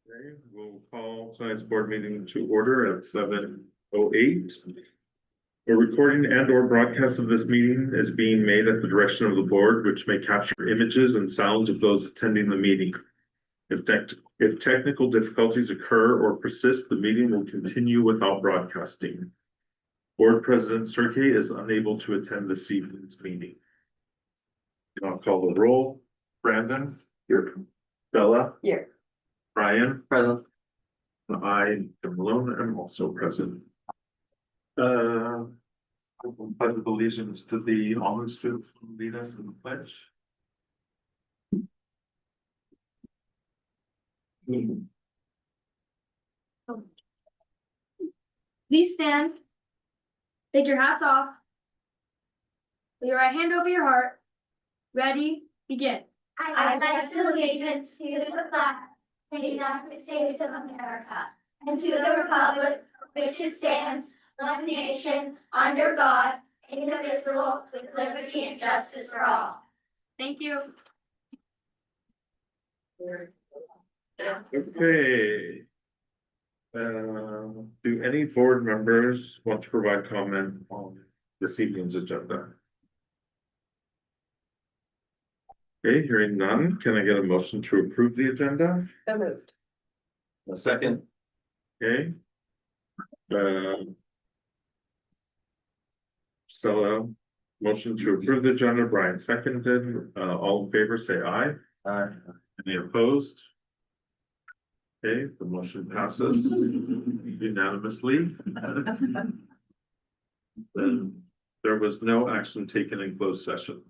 Okay, we'll call tonight's board meeting to order at 7:08. A recording and or broadcast of this meeting is being made at the direction of the board, which may capture images and sounds of those attending the meeting. If technical difficulties occur or persist, the meeting will continue without broadcasting. Board President Serkey is unable to attend this evening's meeting. I'll call the roll. Brandon? Here. Bella? Here. Brian? Present. I, Jim Malone, am also present. I will pledge allegiance to the almond students who lead us in the pledge. Please stand. Take your hats off. Put your right hand over your heart. Ready, begin. I pledge allegiance to the flag of the United States of America and to the republic for which it stands, one nation, under God, indivisible, with liberty and justice for all. Thank you. Okay. Do any board members want to provide comment on this evening's agenda? Okay, hearing none, can I get a motion to approve the agenda? So moved. A second. Okay. So, motion to approve the agenda, Brian seconded, all in favor, say aye. Aye. Any opposed? Okay, the motion passes unanimously. Then there was no action taken in closed session.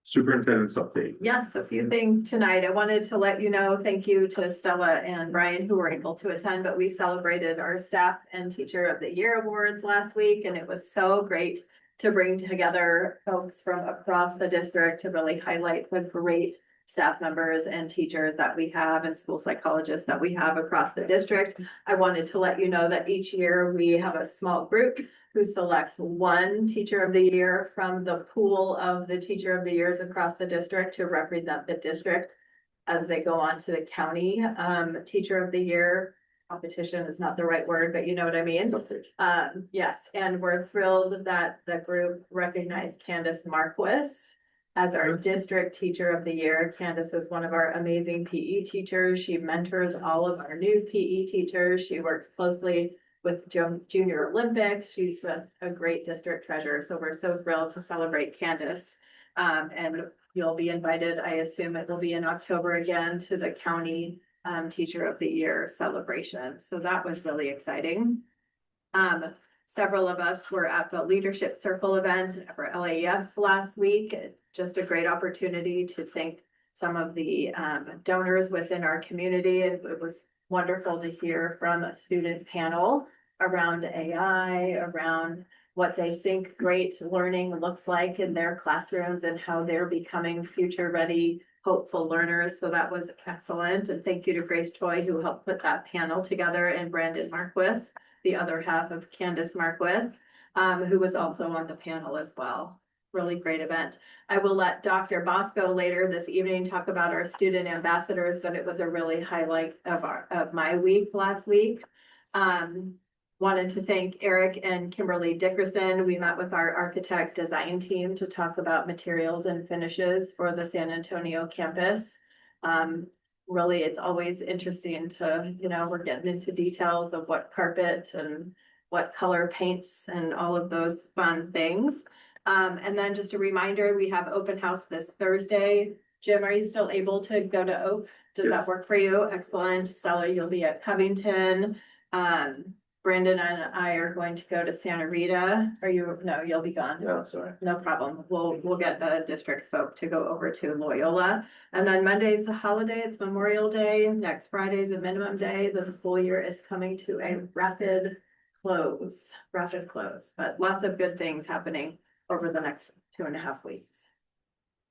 Superintendent's update. Yes, a few things tonight. I wanted to let you know, thank you to Stella and Brian who were able to attend, but we celebrated our Staff and Teacher of the Year awards last week, and it was so great to bring together folks from across the district to really highlight the great staff members and teachers that we have and school psychologists that we have across the district. I wanted to let you know that each year we have a small group who selects one Teacher of the Year from the pool of the Teacher of the Years across the district to represent the district as they go on to the county. Teacher of the Year competition is not the right word, but you know what I mean. Yes, and we're thrilled that the group recognized Candace Marquis as our district Teacher of the Year. Candace is one of our amazing PE teachers. She mentors all of our new PE teachers. She works closely with Junior Olympics. She's just a great district treasurer. So we're so thrilled to celebrate Candace. And you'll be invited, I assume it will be in October again, to the county Teacher of the Year celebration. So that was really exciting. Several of us were at the Leadership Circle event for LAF last week. Just a great opportunity to thank some of the donors within our community. And it was wonderful to hear from a student panel around AI, around what they think great learning looks like in their classrooms and how they're becoming future ready, hopeful learners. So that was excellent. And thank you to Grace Choi, who helped put that panel together, and Brandon Marquis, the other half of Candace Marquis, who was also on the panel as well. Really great event. I will let Dr. Bosco later this evening talk about our student ambassadors, but it was a really highlight of my week last week. Wanted to thank Eric and Kimberly Dickerson. We met with our architect design team to talk about materials and finishes for the San Antonio campus. Really, it's always interesting to, we're getting into details of what carpet and what color paints and all of those fun things. And then just a reminder, we have open house this Thursday. Jim, are you still able to go to Oak? Does that work for you? Excellent. Stella, you'll be at Covington. Brandon and I are going to go to Santa Rita. No, you'll be gone. No, sorry. No problem. We'll get the district folk to go over to Loyola. And then Monday's the holiday. It's Memorial Day. Next Friday's a minimum day. The school year is coming to a rapid close, but lots of good things happening over the next 2.5 weeks.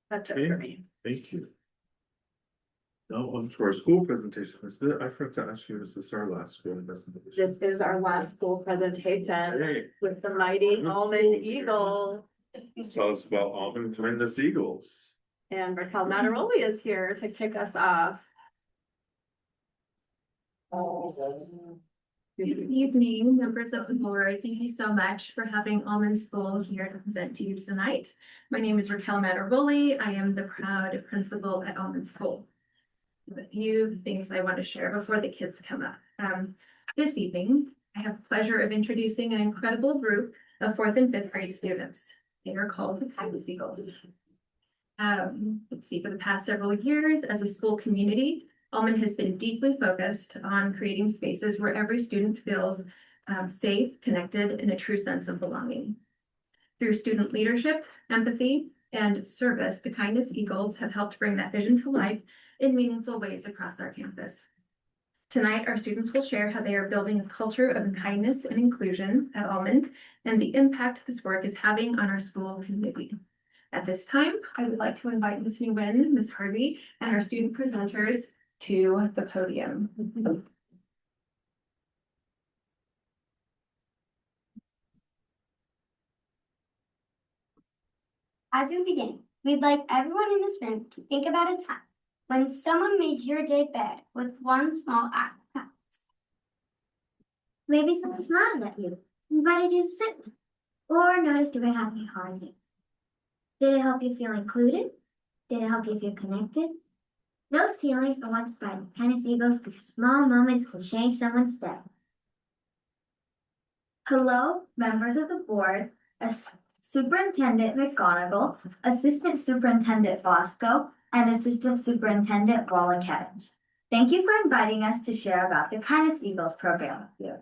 That's it for me. Thank you. Now on to our school presentation. I forgot to ask you, is this our last school presentation? This is our last school presentation Hey, with the mighty Almond Eagle. tell us about Almond Tremendous Eagles. And Raquel Mataroli is here to kick us off. Good evening, members of the board. Thank you so much for having Almond School here to present to you tonight. My name is Raquel Mattervoli. I am the proud principal at Almond School. A few things I want to share before the kids come up. This evening, I have the pleasure of introducing an incredible group of fourth and fifth grade students. They are called the Kindness Eagles. Let's see, for the past several years as a school community, Almond has been deeply focused on creating spaces where every student feels safe, connected, and a true sense of belonging. Through student leadership, empathy, and service, the Kindness Eagles have helped bring that vision to life in meaningful ways across our campus. Tonight, our students will share how they are building a culture of kindness and inclusion at Almond and the impact this work is having on our school community. At this time, I would like to invite Ms. Nguyen, Ms. Harvey, and our student presenters to the podium. As we begin, we'd like everyone in this room to think about a time when someone made your day better with one small act of kindness. Maybe someone smiled at you, invited you to sit with, or noticed you were having a hard day. Did it help you feel included? Did it help you feel connected? Those feelings are what's by the Kindness Eagles because small moments can change someone's day. Hello, members of the board, Superintendent McGonigal, Assistant Superintendent Bosco, and Assistant Superintendent Wallakevich. Thank you for inviting us to share about the Kindness Eagles program with you.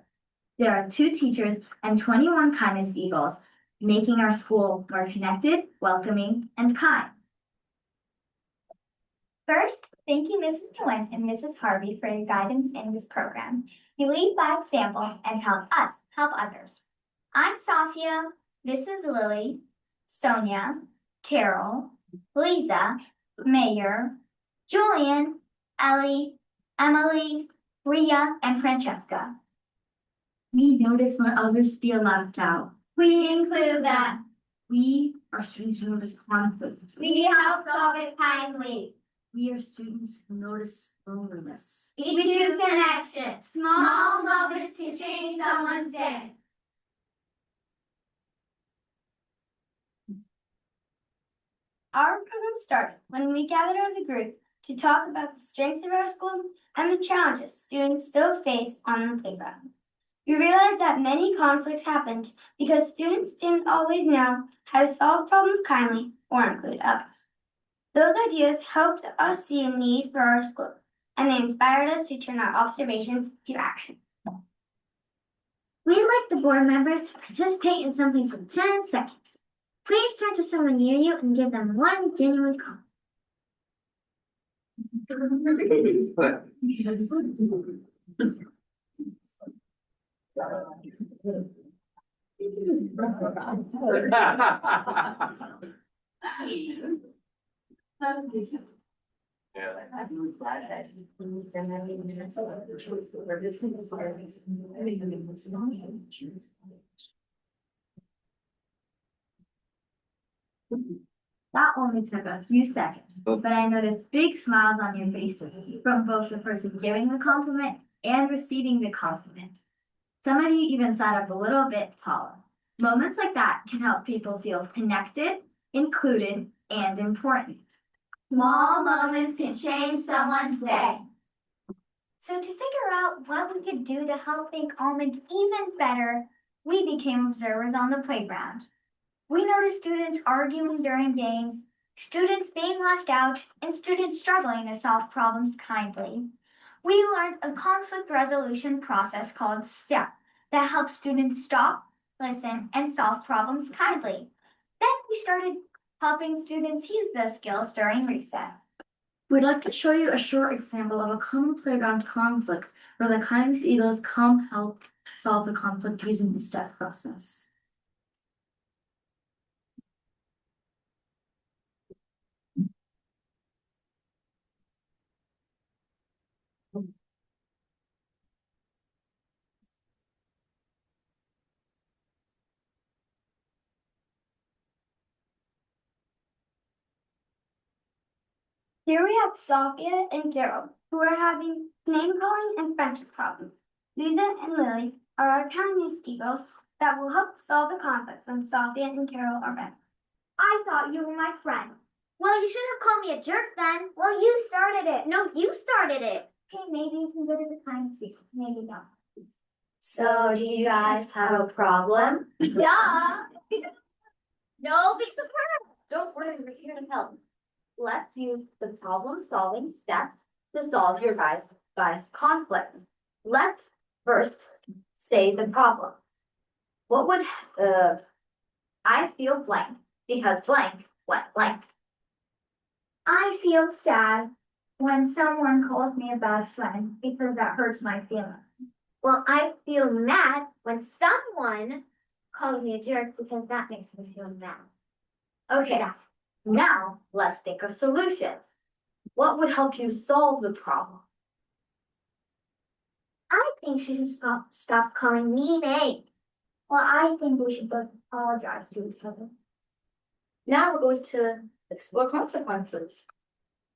There are 2 teachers and 21 Kindness Eagles, making our school more connected, welcoming, and kind. First, thank you, Mrs. Nguyen and Mrs. Harvey, for your guidance in this program. You lead by example and help us help others. I'm Safia. This is Lily, Sonia, Carol, Lisa, Mayor, Julian, Ellie, Emily, Ria, and Francesca. We notice when others feel left out. We include them. We are students who notice conflict. We help solve it kindly. We are students who notice loneliness. We choose connection. Small moments can change someone's day. Our program started when we gathered as a group to talk about the strengths of our school and the challenges students still face on the playground. We realized that many conflicts happened because students didn't always know how to solve problems kindly or include others. Those ideas helped us see a need for our school, and they inspired us to turn our observations to action. We'd like the board members to participate in something for 10 seconds. Please turn to someone near you and give them one genuine compliment. That only took a few seconds, but I noticed big smiles on your faces from both the person giving the compliment and receiving the compliment. Some of you even sat up a little bit taller. Moments like that can help people feel connected, included, and important. Small moments can change someone's day. So to figure out what we could do to help make Almond even better, we became observers on the playground. We noticed students arguing during games, students being left out, and students struggling to solve problems kindly. We learned a conflict resolution process called STEP that helps students stop, listen, and solve problems kindly. Then we started helping students use those skills during recess. We'd like to show you a short example of a common playground conflict where the Kindness Eagles come help solve the conflict using the STEP process. Here we have Sophia and Carol, who are having name calling and friendship problems. Lisa and Lily are our kindness eagles that will help solve the conflict when Sophia and Carol are back. I thought you were my friend. Well, you shouldn't have called me a jerk then. Well, you started it. No, you started it. Okay, maybe you can go to the kindness eagles. Maybe not. So, do you guys have a problem? Yeah. No big surprise. Don't worry, we're here to help. Let's use the problem-solving steps to solve your guys' conflict. Let's first say the problem. What would, I feel blank because blank went blank. I feel sad when someone calls me a bad friend because that hurts my feelings. Well, I feel mad when someone calls me a jerk because that makes me feel mad. Okay, now let's think of solutions. What would help you solve the problem? I think she should stop calling me names. Well, I think we should both apologize to each other. Now we're going to explore consequences.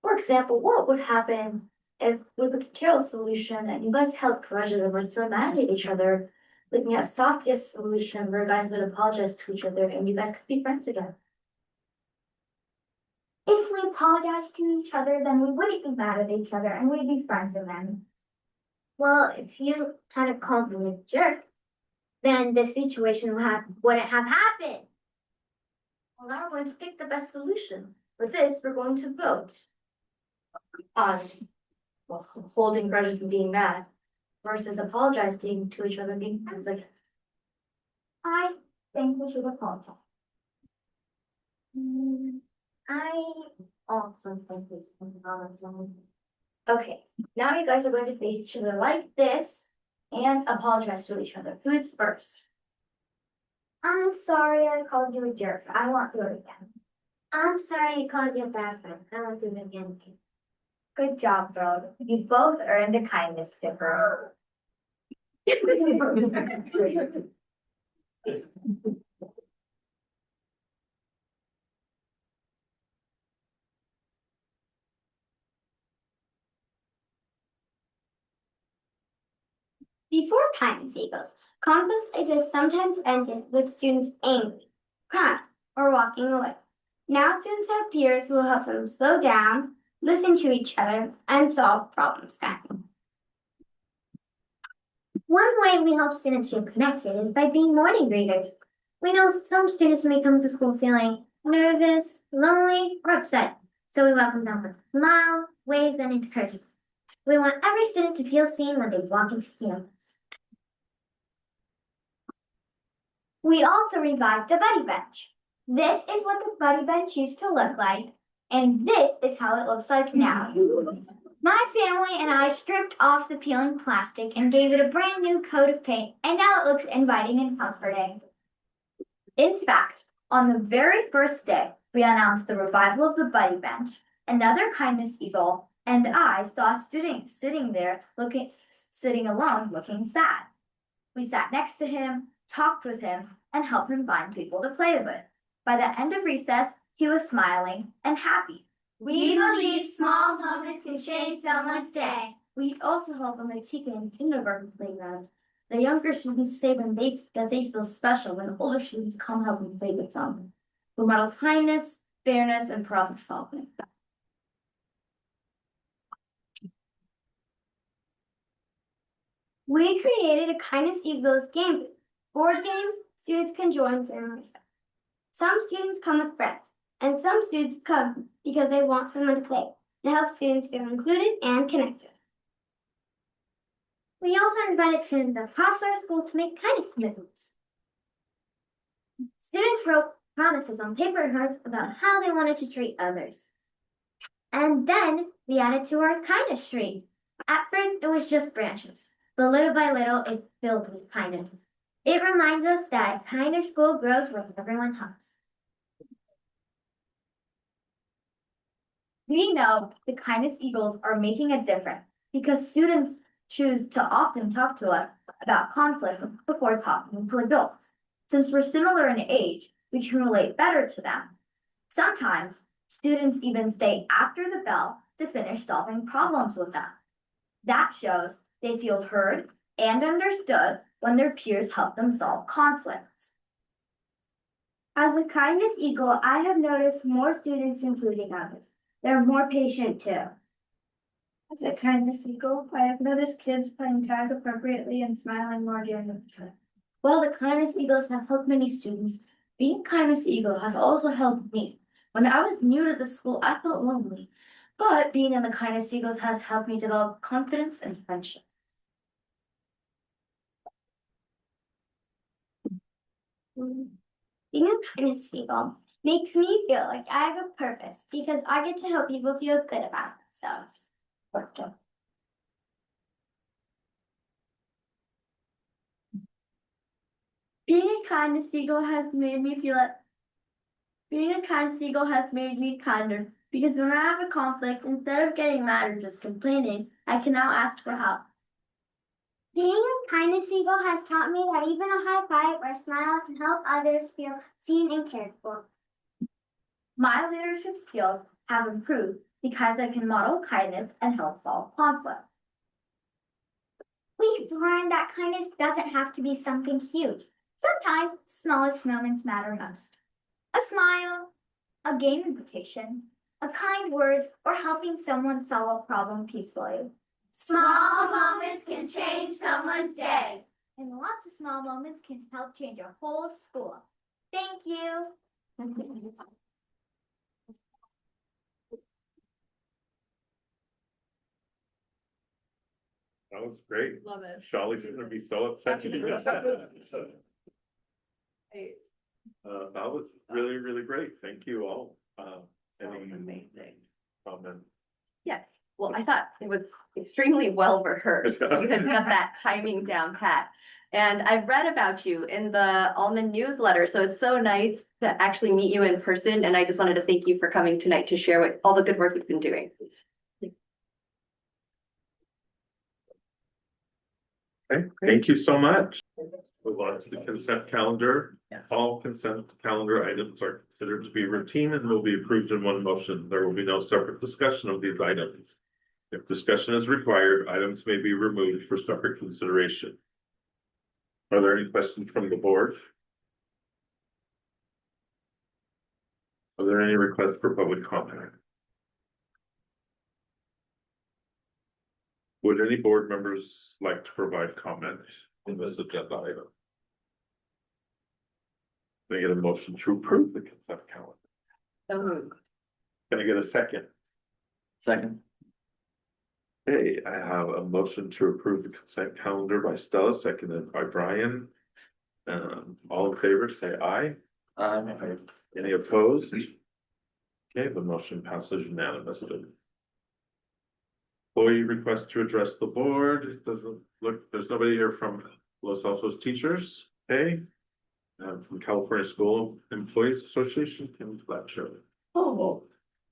For example, what would happen if we look at Carol's solution and you guys held grudges and were still mad at each other, looking at Sophia's solution where guys would apologize to each other and you guys could be friends again? If we apologized to each other, then we wouldn't be mad at each other and we'd be friends again. Well, if you had called me a jerk, then the situation wouldn't have happened. Well, now we're going to pick the best solution. For this, we're going to vote on holding grudges and being mad versus apologizing to each other and being friends again. I think we should apologize. I also think we should apologize. Okay, now you guys are going to face each other like this and apologize to each other. Who's first? I'm sorry I called you a jerk. I won't do it again. I'm sorry I called you a bad friend. I won't do it again. Good job, bro. You both earned a kindness sticker. Before kindness eagles, conflicts sometimes ended with students angry, crying, or walking away. Now students have peers who will help them slow down, listen to each other, and solve problems together. One way we help students feel connected is by being morning greeters. We know some students may come to school feeling nervous, lonely, or upset, so we welcome them with a smile, waves, and encouragement. We want every student to feel seen when they walk into campus. We also revived the buddy bench. This is what the buddy bench used to look like, and this is how it looks like now. My family and I stripped off the peeling plastic and gave it a brand new coat of paint, and now it looks inviting and comforting. In fact, on the very first day, we announced the revival of the buddy bench. Another kindness eagle and I saw a student sitting alone looking sad. We sat next to him, talked with him, and helped him find people to play with. By the end of recess, he was smiling and happy. We believe small moments can change someone's day. We also help them with chicken and kindergarten playground. The younger students say that they feel special when older students come help them play with them. We model kindness, fairness, and problem solving. We created a Kindness Eagles game. Board games, students can join families. Some students come with friends, and some students come because they want someone to play. It helps students feel included and connected. We also invited students across our school to make kindness commitments. Students wrote promises on paper cards about how they wanted to treat others. And then we added to our kindness tree. At first, it was just branches, but little by little, it filled with kindness. It reminds us that a kinder school grows where everyone helps. We know the Kindness Eagles are making a difference because students choose to often talk to us about conflict before talking to adults. Since we're similar in age, we can relate better to them. Sometimes, students even stay after the bell to finish solving problems with them. That shows they feel heard and understood when their peers help them solve conflicts. As a kindness eagle, I have noticed more students including others. They're more patient too. As a kindness eagle, I have noticed kids playing tag appropriately and smiling more during the trip. While the kindness eagles have helped many students, being kindness eagle has also helped me. When I was new to the school, I felt lonely, but being in the kindness eagles has helped me develop confidence and friendship. Being a kindness eagle makes me feel like I have a purpose because I get to help people feel good about themselves. Being a kindness eagle has made me feel it. Being a kindness eagle has made me kinder because when I have a conflict, instead of getting mad or just complaining, I can now ask for help. Being a kindness eagle has taught me that even a high five or smile can help others feel seen and cared for. My leadership skills have improved because I can model kindness and help solve conflict. We've learned that kindness doesn't have to be something huge. Sometimes the smallest moments matter most. A smile, a game invitation, a kind word, or helping someone solve a problem peacefully. Small moments can change someone's day. And lots of small moments can help change a whole school. Thank you. That was great. Love it. Shawnee's gonna be so upset you missed that. Great. That was really, really great. Thank you all. Any Amazing. comment? Yes, well, I thought it was extremely well rehearsed. You had got that timing down pat. And I've read about you in the Almond newsletter, so it's so nice to actually meet you in person. And I just wanted to thank you for coming tonight to share what all the good work you've been doing. Okay, thank you so much. Move on to the consent calendar. Yeah. All consent calendar items are considered to be routine and will be approved in one motion. There will be no separate discussion of these items. If discussion is required, items may be removed for separate consideration. Are there any questions from the board? Are there any requests for public comment? Would any board members like to provide comment in this agenda item? Can I get a motion to approve the consent calendar? So moved. Can I get a second? Second. Okay, I have a motion to approve the consent calendar by Stella, seconded by Brian. All in favor, say aye. Any opposed? Okay, the motion passes unanimously. Employee request to address the board. It doesn't look, there's nobody here from Los Altos Teachers, okay? From California School Employees Association, Kim Fletcher. Oh,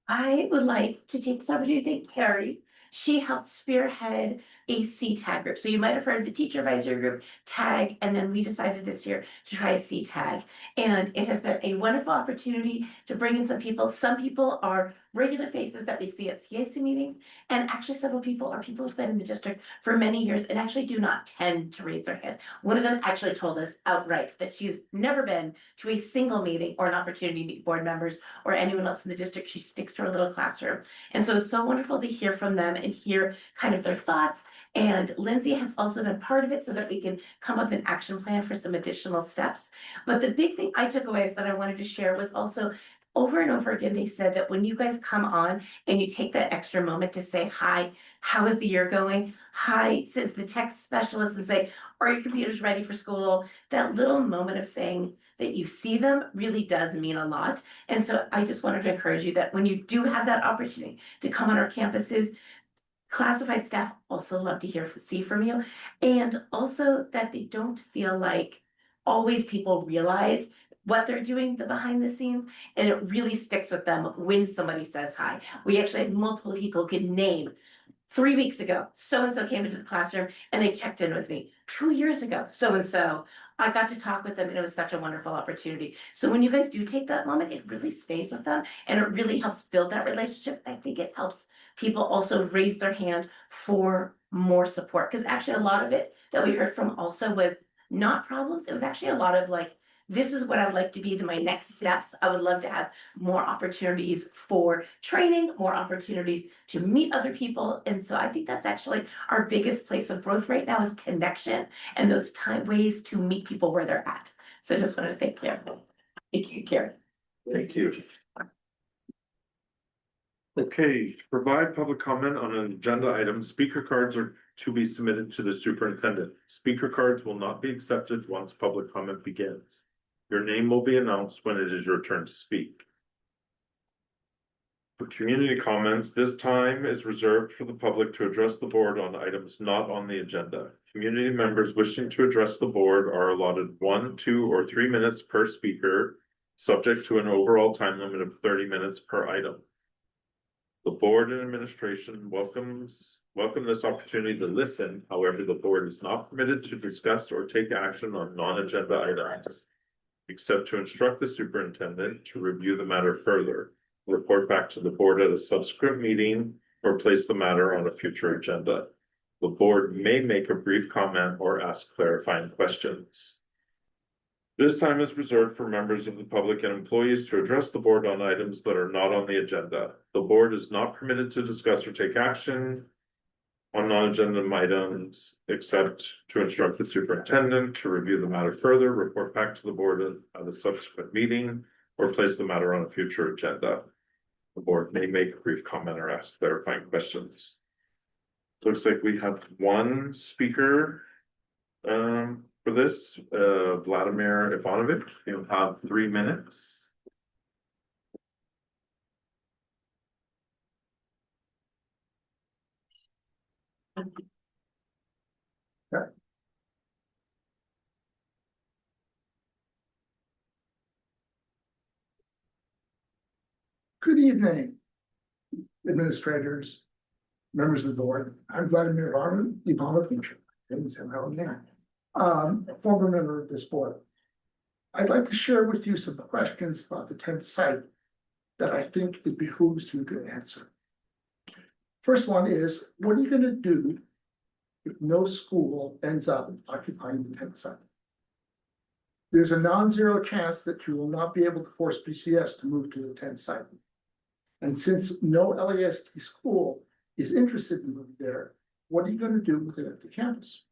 I would like to take this opportunity to thank Carrie. She helped spearhead a CTAG group. So you might have heard the teacher advisory group tag, and then we decided this year to try a CTAG. And it has been a wonderful opportunity to bring in some people. Some people are regular faces that we see at CAC meetings, and actually several people are people who've been in the district for many years and actually do not tend to raise their hand. One of them actually told us outright that she's never been to a single meeting or an opportunity to meet board members or anyone else in the district. She sticks to her little classroom. And so it's so wonderful to hear from them and hear kind of their thoughts. And Lindsay has also been part of it so that we can come up with an action plan for some additional steps. But the big thing I took away is that I wanted to share was also over and over again, they said that when you guys come on and you take that extra moment to say, hi, how is the year going? Hi, to the tech specialist and say, are your computers ready for school? That little moment of saying that you see them really does mean a lot. And so I just wanted to encourage you that when you do have that opportunity to come on our campuses, classified staff also love to see from you. And also that they don't feel like always people realize what they're doing behind the scenes, and it really sticks with them when somebody says hi. We actually had multiple people could name 3 weeks ago, so-and-so came into the classroom and they checked in with me. 2 years ago, so-and-so, I got to talk with them and it was such a wonderful opportunity. So when you guys do take that moment, it really stays with them and it really helps build that relationship. I think it helps people also raise their hand for more support. Because actually a lot of it that we heard from also was not problems. It was actually a lot of like, this is what I would like to be my next steps. I would love to have more opportunities for training, more opportunities to meet other people. And so I think that's actually our biggest place of growth right now is connection and those ways to meet people where they're at. So I just wanted to thank you. Thank you, Karen. Thank you. Okay, to provide public comment on an agenda item, speaker cards are to be submitted to the superintendent. Speaker cards will not be accepted once public comment begins. Your name will be announced when it is your turn to speak. For community comments, this time is reserved for the public to address the board on items not on the agenda. Community members wishing to address the board are allotted 1, 2, or 3 minutes per speaker, subject to an overall time limit of 30 minutes per item. The board and administration welcome this opportunity to listen. However, the board is not permitted to discuss or take action on non-agenda items, except to instruct the superintendent to review the matter further, report back to the board at a subsequent meeting, or place the matter on a future agenda. The board may make a brief comment or ask clarifying questions. This time is reserved for members of the public and employees to address the board on items that are not on the agenda. The board is not permitted to discuss or take action on non-agenda items, except to instruct the superintendent to review the matter further, report back to the board at a subsequent meeting, or place the matter on a future agenda. The board may make a brief comment or ask clarifying questions. Looks like we have one speaker for this, Vladimir Ivanovic. You'll have 3 minutes. Good evening, administrators, members of the board. I'm Vladimir Ivanovic, didn't say my own name, former member of this board. I'd like to share with you some questions about the 10th site that I think it behooves you to answer. First one is, what are you going to do if no school ends up occupying the 10th site? There's a non-zero chance that you will not be able to force BCS to move to the 10th site. And since no LASD school is interested in moving there, what are you going to do with it at the campus?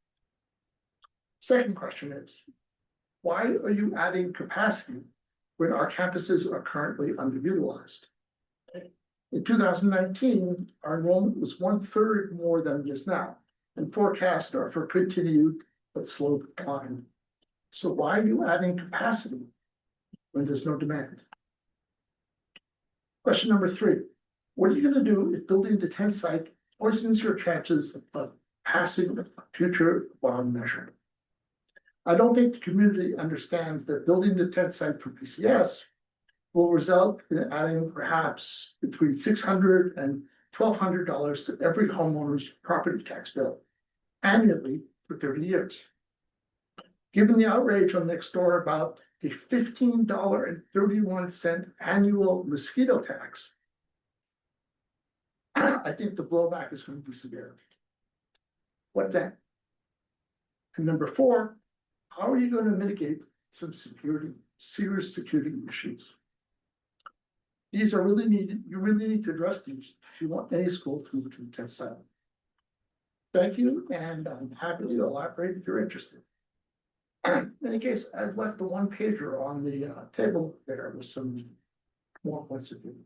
Second question is, why are you adding capacity when our campuses are currently underutilized? In 2019, our enrollment was 1/3 more than it is now, and forecasts are for continued but slow decline. So why are you adding capacity when there's no demand? Question number 3, what are you going to do if building the 10th site poisons your chances of passing a future bond measure? I don't think the community understands that building the 10th site for PCS will result in adding perhaps between $600 and $1,200 to every homeowner's property tax bill annually for 30 years. Given the outrage on Nextdoor about a $15.31 annual mosquito tax, I think the blowback is going to be severe. What then? And number 4, how are you going to mitigate some serious security issues? These are really needed. You really need to address these if you want any school to move to the 10th site. Thank you, and I'm happy to elaborate if you're interested. In any case, I've left the 1-pager on the table there with some more points of view.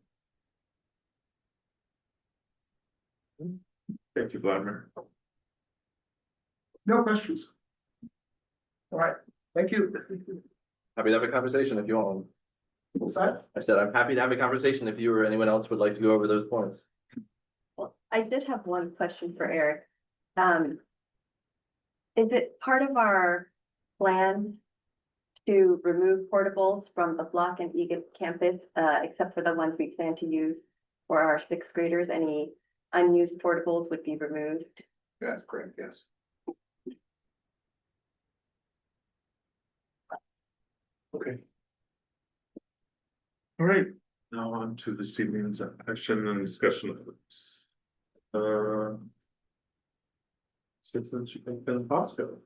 Thank you, Vladimir. No questions? All right, thank you. Happy to have a conversation if you want. What's that? I said, I'm happy to have a conversation if you or anyone else would like to go over those points. I did have one question for Eric. Is it part of our plan to remove portables from the Block and Egan campus, except for the ones we plan to use for our 6th graders? Any unused portables would be removed? That's correct, yes. Okay. All right, now on to this evening's action and discussion items. Assistant Superintendent Bosco.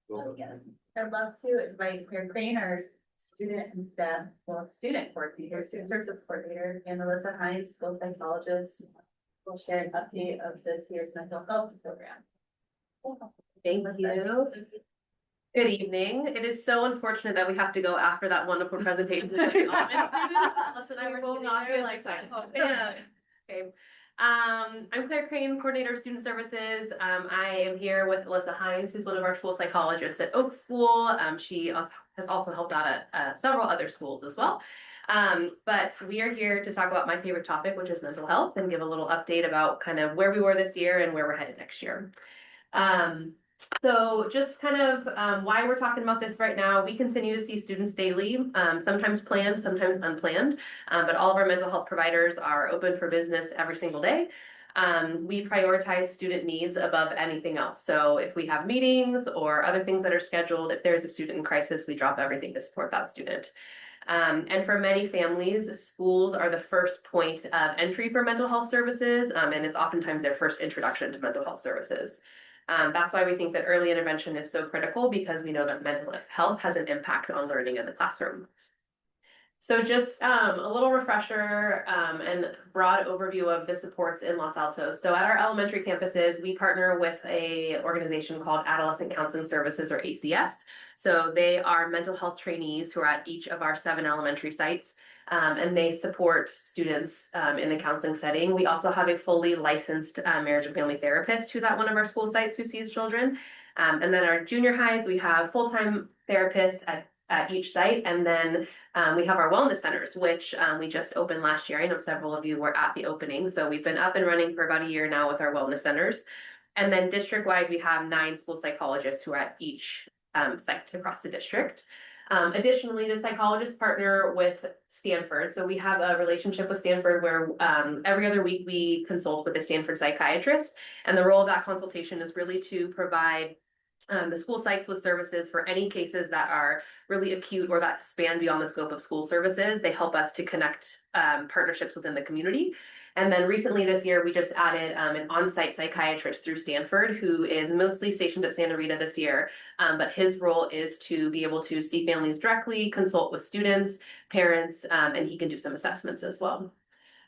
I'd love to invite Claire Crane, our student and staff, well, student coordinator, student services coordinator, and Melissa Hines, school psychologist, will share an update of this year's mental health program. Thank you. Good evening. It is so unfortunate that we have to go after that wonderful presentation. Listen, I will not be like that. Yeah. Okay. I'm Claire Crane, Coordinator of Student Services. I am here with Alyssa Hines, who's one of our school psychologists at Oak School. She also has helped out at several other schools as well. But we are here to talk about my favorite topic, which is mental health, and give a little update about kind of where we were this year and where we're headed next year. So just kind of why we're talking about this right now, we continue to see students daily, sometimes planned, sometimes unplanned, but all of our mental health providers are open for business every single day. We prioritize student needs above anything else. So if we have meetings or other things that are scheduled, if there's a student in crisis, we drop everything to support that student. And for many families, schools are the first point of entry for mental health services, and it's oftentimes their first introduction to mental health services. That's why we think that early intervention is so critical, because we know that mental health has an impact on learning in the classroom. So just a little refresher and broad overview of the supports in Los Altos. So at our elementary campuses, we partner with an organization called Adolescent Counseling Services, or ACS. So they are mental health trainees who are at each of our 7 elementary sites, and they support students in the counseling setting. We also have a fully licensed marriage and family therapist who's at one of our school sites who sees children. And then our junior highs, we have full-time therapists at each site. And then we have our wellness centers, which we just opened last year. I know several of you were at the opening. So we've been up and running for about a year now with our wellness centers. And then district-wide, we have 9 school psychologists who are at each site across the district. Additionally, the psychologists partner with Stanford. So we have a relationship with Stanford where every other week we consult with a Stanford psychiatrist. And the role of that consultation is really to provide the school sites with services for any cases that are really acute or that span beyond the scope of school services. They help us to connect partnerships within the community. And then recently this year, we just added an on-site psychiatrist through Stanford, who is mostly stationed at Santa Rita this year. But his role is to be able to see families directly, consult with students, parents, and he can do some assessments as well.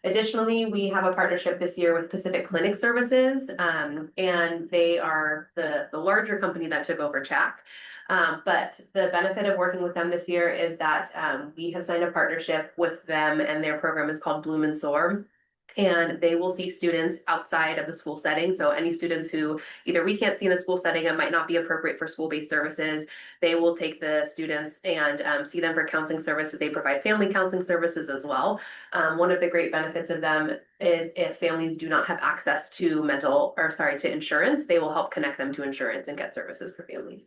Additionally, we have a partnership this year with Pacific Clinic Services, and they are the larger company that took over CHAC. But the benefit of working with them this year is that we have signed a partnership with them, and their program is called Bloom and Soar. And they will see students outside of the school setting. So any students who either we can't see in the school setting and might not be appropriate for school-based services, they will take the students and see them for counseling services. They provide family counseling services as well. One of the great benefits of them is if families do not have access to insurance, they will help connect them to insurance and get services for families.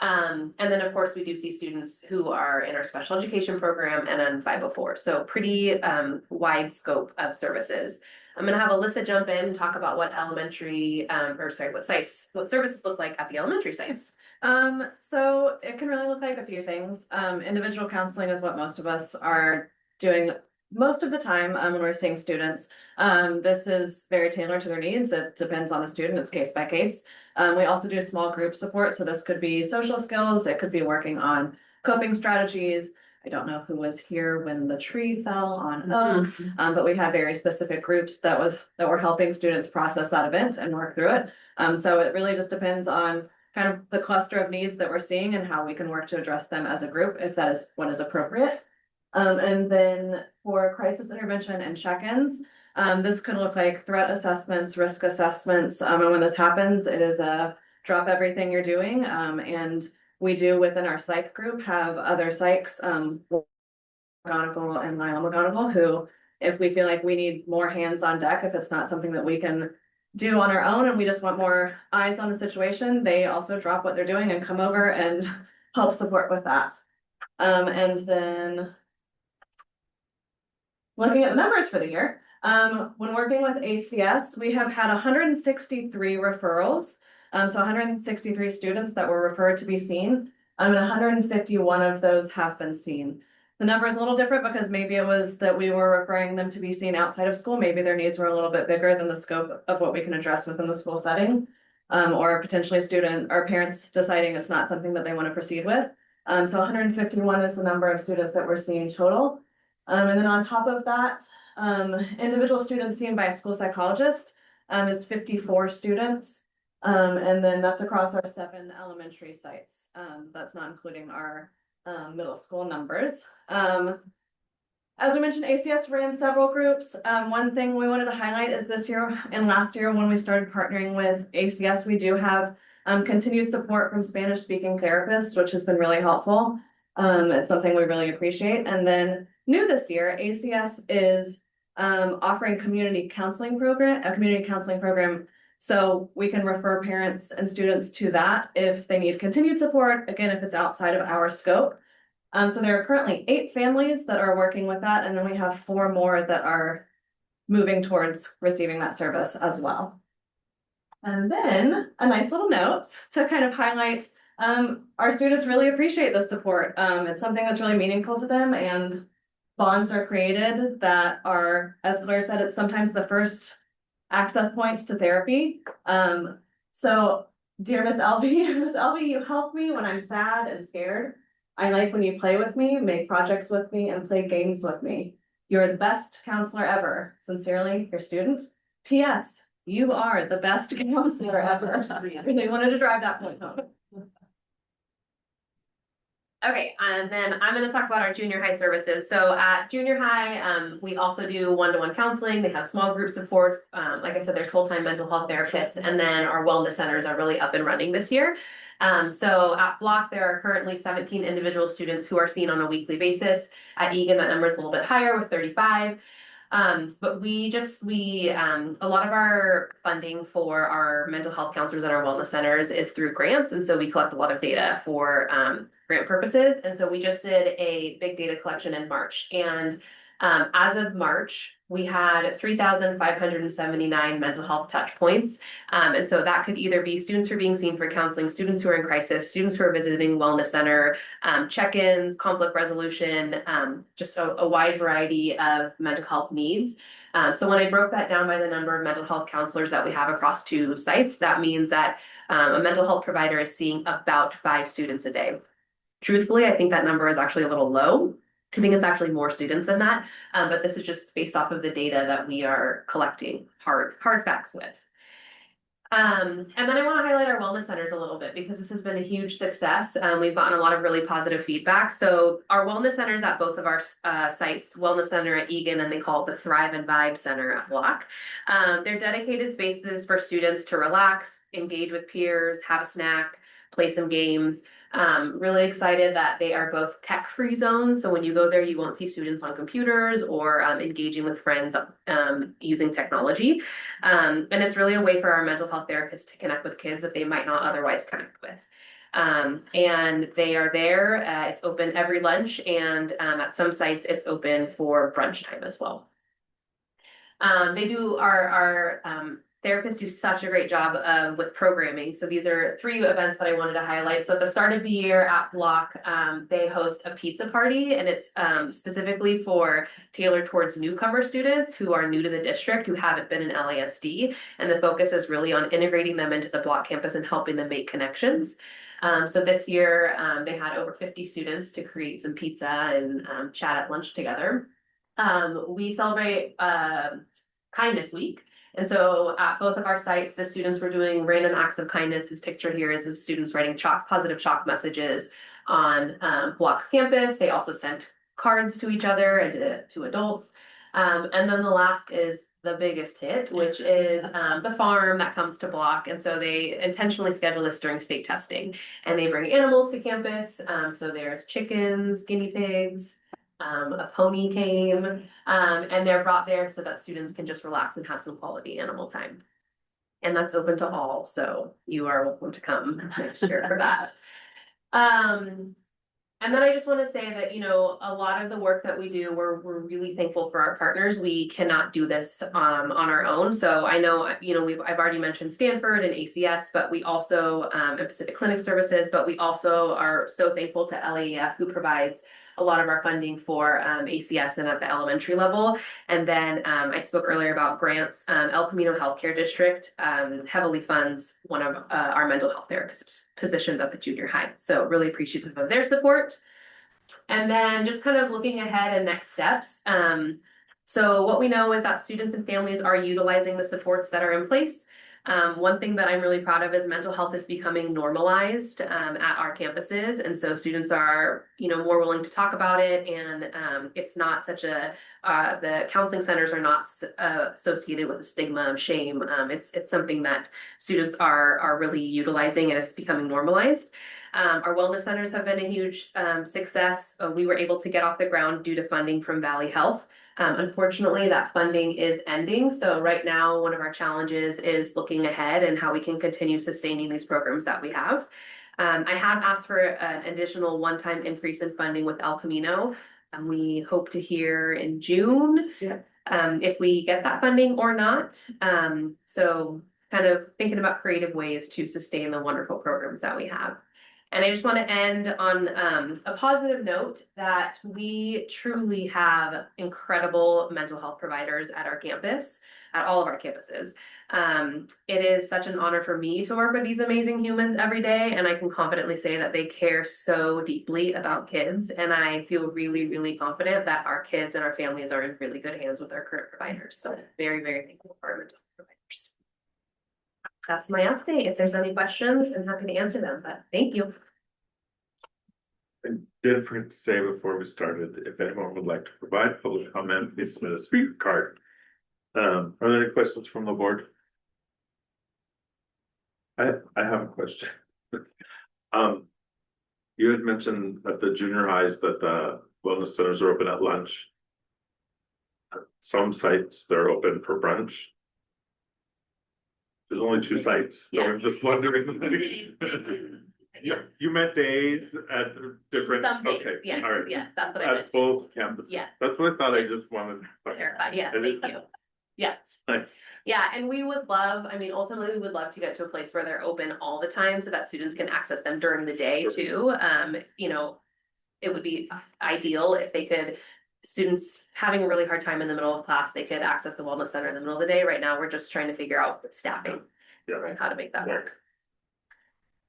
And then of course we do see students who are in our special education program and on 504. So pretty wide scope of services. I'm gonna have Alyssa jump in and talk about what what services look like at the elementary sites. So it can really look like a few things. Individual counseling is what most of us are doing most of the time when we're seeing students. This is very tailored to their needs. It depends on the student. It's case by case. We also do small group support. So this could be social skills. It could be working on coping strategies. I don't know who was here when the tree fell on Oak, but we had very specific groups that were helping students process that event and work through it. So it really just depends on kind of the cluster of needs that we're seeing and how we can work to address them as a group, if that is what is appropriate. And then for crisis intervention and check-ins, this could look like threat assessments, risk assessments. And when this happens, it is a drop everything you're doing. And we do within our psych group have other psychs, McGonigal and Lyle McGonigal, who, if we feel like we need more hands on deck, if it's not something that we can do on our own and we just want more eyes on the situation, they also drop what they're doing and come over and help support with that. And then looking at the numbers for the year, when working with ACS, we have had 163 referrals. So 163 students that were referred to be seen, and 151 of those have been seen. The number is a little different because maybe it was that we were referring them to be seen outside of school. Maybe their needs were a little bit bigger than the scope of what we can address within the school setting. or potentially a student or parents deciding it's not something that they want to proceed with. So 151 is the number of students that we're seeing total. And then on top of that, individual students seen by a school psychologist is 54 students. And then that's across our 7 elementary sites. That's not including our middle school numbers. As we mentioned, ACS ran several groups. One thing we wanted to highlight is this year and last year when we started partnering with ACS, we do have continued support from Spanish speaking therapists, which has been really helpful. It's something we really appreciate. And then new this year, ACS is offering a community counseling program. So we can refer parents and students to that if they need continued support, again, if it's outside of our scope. So there are currently 8 families that are working with that, and then we have 4 more that are moving towards receiving that service as well. And then a nice little note to kind of highlight, our students really appreciate the support. It's something that's really meaningful to them, and bonds are created that are, as Claire said, it's sometimes the first access points to therapy. So dear Miss Elvie, Miss Elvie, you help me when I'm sad and scared. I like when you play with me, make projects with me, and play games with me. You're the best counselor ever. Sincerely, your student. P.S. You are the best counselor ever. They wanted to drive that point home. Okay, and then I'm gonna talk about our junior high services. So at junior high, we also do one-to-one counseling. They have small group supports. Like I said, there's full-time mental health therapists, and then our wellness centers are really up and running this year. So at Block, there are currently 17 individual students who are seen on a weekly basis. At Egan, that number is a little bit higher with 35. But a lot of our funding for our mental health counselors at our wellness centers is through grants. And so we collect a lot of data for grant purposes. And so we just did a big data collection in March. And as of March, we had 3,579 mental health touch points. And so that could either be students who are being seen for counseling, students who are in crisis, students who are visiting wellness center, check-ins, conflict resolution, just a wide variety of mental health needs. So when I broke that down by the number of mental health counselors that we have across 2 sites, that means that a mental health provider is seeing about 5 students a day. Truthfully, I think that number is actually a little low. I think it's actually more students than that, but this is just based off of the data that we are collecting hard facts with. And then I want to highlight our wellness centers a little bit because this has been a huge success. We've gotten a lot of really positive feedback. So our wellness centers at both of our sites, Wellness Center at Egan, and they call it the Thrive and Vibe Center at Block. They're dedicated spaces for students to relax, engage with peers, have a snack, play some games. Really excited that they are both tech-free zones. So when you go there, you won't see students on computers or engaging with friends using technology. And it's really a way for our mental health therapists to connect with kids that they might not otherwise connect with. And they are there. It's open every lunch, and at some sites, it's open for brunch time as well. They do our therapists do such a great job with programming. So these are 3 events that I wanted to highlight. So at the start of the year at Block, they host a pizza party, and it's specifically tailored towards newcomer students who are new to the district, who haven't been in LASD. And the focus is really on integrating them into the Block campus and helping them make connections. So this year, they had over 50 students to create some pizza and chat at lunch together. We celebrate Kindness Week. And so at both of our sites, the students were doing random acts of kindness. This picture here is of students writing positive chalk messages on Block's campus. They also sent cards to each other and to adults. And then the last is the biggest hit, which is the farm that comes to Block. And so they intentionally schedule this during state testing, and they bring animals to campus. So there's chickens, guinea pigs, a pony came, and they're brought there so that students can just relax and have some quality animal time. And that's open to all, so you are welcome to come next year for that. And then I just want to say that, a lot of the work that we do, we're really thankful for our partners. We cannot do this on our own. So I know, I've already mentioned Stanford and ACS, but we also, and Pacific Clinic Services, but we also are so thankful to LAEF, who provides a lot of our funding for ACS and at the elementary level. And then I spoke earlier about grants. El Camino Healthcare District heavily funds one of our mental health therapist positions at the junior high. So really appreciative of their support. And then just kind of looking ahead and next steps. So what we know is that students and families are utilizing the supports that are in place. One thing that I'm really proud of is mental health is becoming normalized at our campuses. And so students are, more willing to talk about it. And it's not such the counseling centers are not associated with a stigma of shame. It's something that students are really utilizing, and it's becoming normalized. Our wellness centers have been a huge success. We were able to get off the ground due to funding from Valley Health. Unfortunately, that funding is ending. So right now, one of our challenges is looking ahead and how we can continue sustaining these programs that we have. I have asked for an additional one-time increase in funding with El Camino. And we hope to hear in June if we get that funding or not. So kind of thinking about creative ways to sustain the wonderful programs that we have. And I just want to end on a positive note that we truly have incredible mental health providers at our campus, at all of our campuses. It is such an honor for me to work with these amazing humans every day, and I can confidently say that they care so deeply about kids, and I feel really, really confident that our kids and our families are in really good hands with our current providers. So very, very thankful for our mental health providers. That's my update. If there's any questions, I'm happy to answer them, but thank you. I did forget to say before we started, if anyone would like to provide public comment, please submit a speaker card. Are there any questions from the board? I have a question. You had mentioned at the junior highs that the wellness centers are open at lunch. At some sites, they're open for brunch. There's only 2 sites, so I'm just wondering. You meant days at different, Some days, okay, yes, all right. yes, that's what I meant. At both campuses. Yes. That's what I thought, I just wanted. to Clarify, yeah, thank you. Yes. Thanks. Yeah, and we would love, ultimately, we would love to get to a place where they're open all the time so that students can access them during the day too. It would be ideal if they could, students having a really hard time in the middle of class, they could access the wellness center in the middle of the day. Right now, we're just trying to figure out staffing and how to make that work.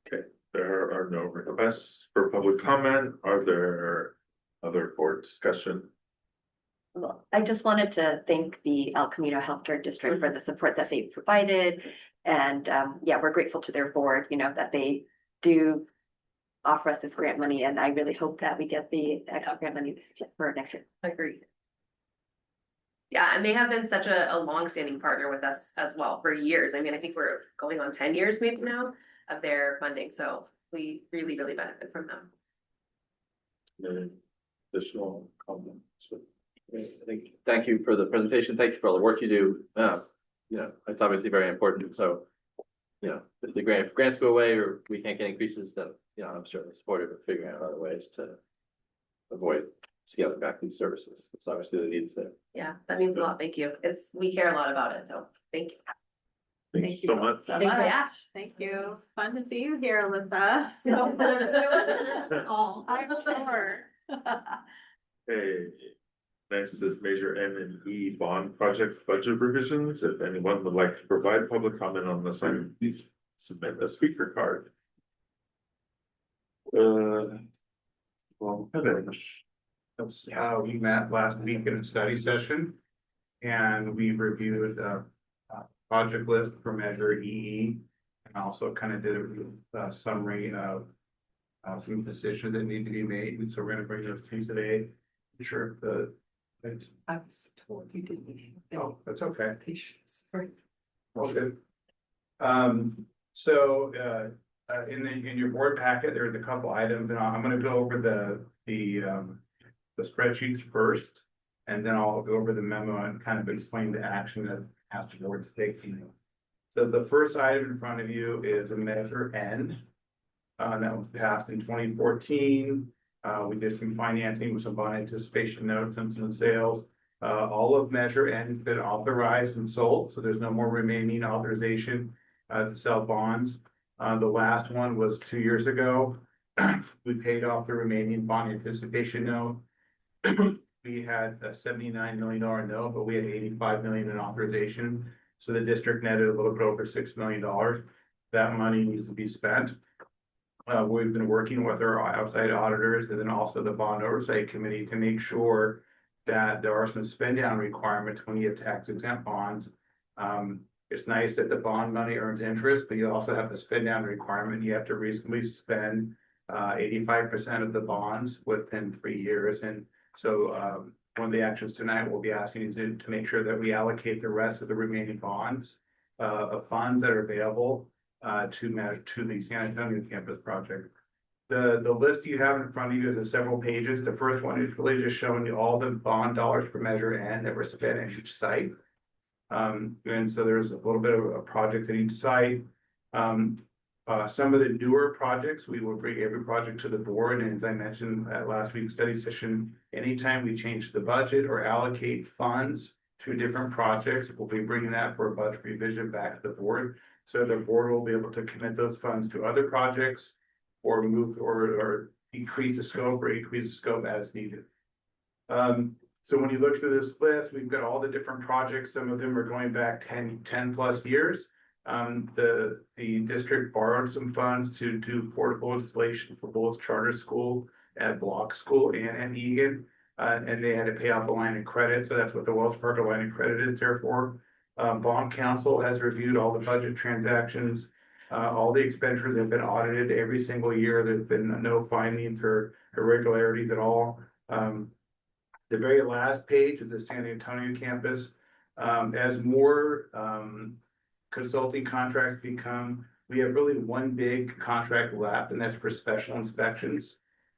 Okay, there are no requests for public comment. Are there other board discussion? Well, I just wanted to thank the El Camino Healthcare District for the support that they provided. And we're grateful to their board, that they do offer us this grant money. And I really hope that we get the extra grant money for next year. Agreed. Yeah, and they have been such a long-standing partner with us as well for years. I think we're going on 10 years maybe now of their funding. So we really, really benefit from them. Any additional comments? Thank you for the presentation. Thank you for all the work you do. It's obviously very important. So, if the grants go away or we can't get increases, then, I'm certainly supportive of figuring out other ways to avoid scaling back these services. It's obviously the needs there. Yeah, that means a lot. Thank you. We care a lot about it. So thank you. Thank you so much. So much. Thank you. Fun to see you here, Alyssa. So I'm sure. Okay, next is Measure N and E bond project budget revisions. If anyone would like to provide public comment on this item, please submit a speaker card. We met last week in a study session. And we reviewed a project list for Measure EE. And also kind of did a summary of some decisions that need to be made. And so we're gonna bring those to you today. Sure, thanks. I was told you didn't. Oh, that's okay. Patience. Right. All good. In your board packet, there's a couple items, and I'm gonna go over the spreadsheets first. And then I'll go over the memo and kind of explain the action that has to board to take. So the first item in front of you is a Measure N. That was passed in 2014. We did some financing with some bond anticipation notes and some sales. All of Measure N has been authorized and sold, so there's no more remaining authorization to sell bonds. The last one was 2 years ago. We paid off the remaining bond anticipation note. We had a $79 million note, but we had 85 million in authorization. So the district netted a little bit over $6 million. That money needs to be spent. We've been working with our outside auditors and then also the bond oversight committee to make sure that there are some spend down requirements when you have tax exempt bonds. It's nice that the bond money earns interest, but you also have the spend down requirement. You have to reasonably spend 85% of the bonds within 3 years. And so one of the actions tonight, we'll be asking you to make sure that we allocate the rest of the remaining bonds of funds that are available to the San Antonio campus project. The list you have in front of you is several pages. The first one is really just showing you all the bond dollars for Measure N that were spent at each site. And so there's a little bit of a project at each site. Some of the newer projects, we will bring every project to the board. And as I mentioned at last week's study session, anytime we change the budget or allocate funds to different projects, we'll be bringing that for a budget revision back to the board. So the board will be able to commit those funds to other projects or move or decrease the scope or increase the scope as needed. So when you look through this list, we've got all the different projects. Some of them are going back 10 plus years. The district borrowed some funds to do portable installation for both charter school at Block School and at Egan. And they had to pay off a line of credit. So that's what the Wells Fargo line of credit is there for. Bond counsel has reviewed all the budget transactions. All the expenditures have been audited every single year. There's been no findings or irregularities at all. The very last page is the San Antonio campus. As more consulting contracts become, we have really one big contract left, and that's for special inspections.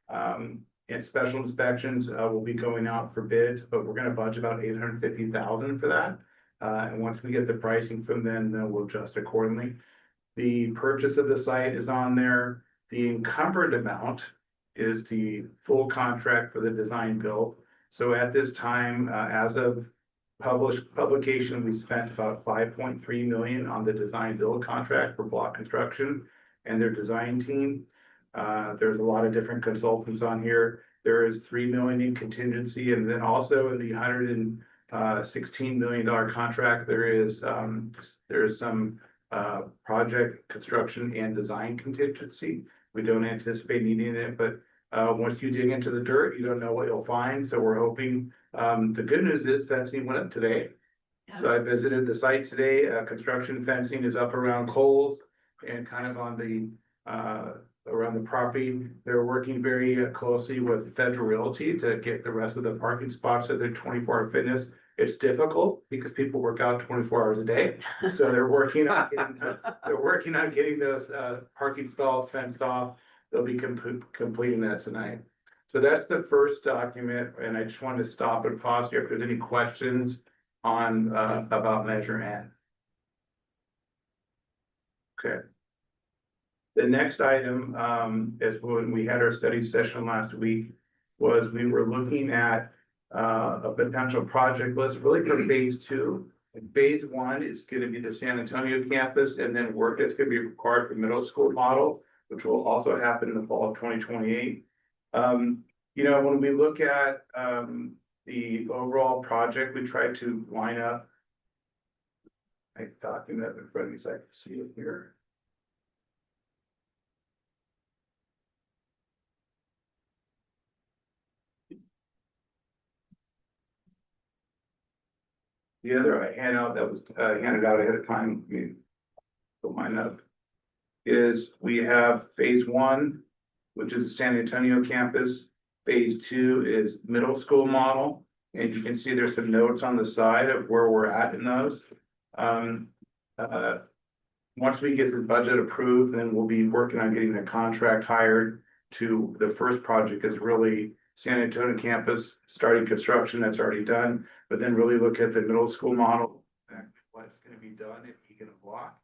And special inspections will be going out for bids, but we're going to budget about 850,000 for that. And once we get the pricing from them, then we'll adjust accordingly. The purchase of the site is on there. The encumbered amount is the full contract for the design build. So at this time, as of publication, we spent about 5.3 million on the design build contract for Block Construction and their design team. There's a lot of different consultants on here. There is 3 million in contingency, and then also in the $116 million contract, there is some project construction and design contingency. We don't anticipate needing it, but once you dig into the dirt, you don't know what you'll find. So we're hoping, the good news is fencing went up today. So I visited the site today. Construction fencing is up around Coles and kind of on the, around the property. They're working very closely with Federal Realty to get the rest of the parking spots at their 24-hour fitness. It's difficult because people work out 24 hours a day. So they're working on getting those parking stalls fenced off. They'll be completing that tonight. So that's the first document, and I just wanted to stop and pause here if there's any questions on about Measure N. Okay. The next item is when we had our study session last week was we were looking at a potential project list really for phase 2. And phase 1 is going to be the San Antonio campus, and then work that's going to be required for middle school model, which will also happen in the fall of 2028. You know, when we look at the overall project, we try to line up a document in front of me so I can see it here. The other handout that was handed out ahead of time, let me put mine up, is we have phase 1, which is the San Antonio campus. Phase 2 is middle school model. And you can see there's some notes on the side of where we're at in those. Once we get this budget approved, then we'll be working on getting a contract hired to the first project is really San Antonio campus, starting construction, that's already done, but then really look at the middle school model, what's going to be done if you get a block.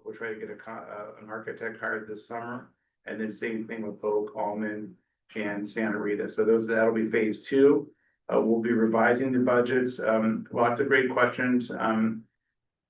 We'll try to get an architect hired this summer, and then same thing with Oak, Almond, and Santa Rita. So that'll be phase 2. We'll be revising the budgets. Lots of great questions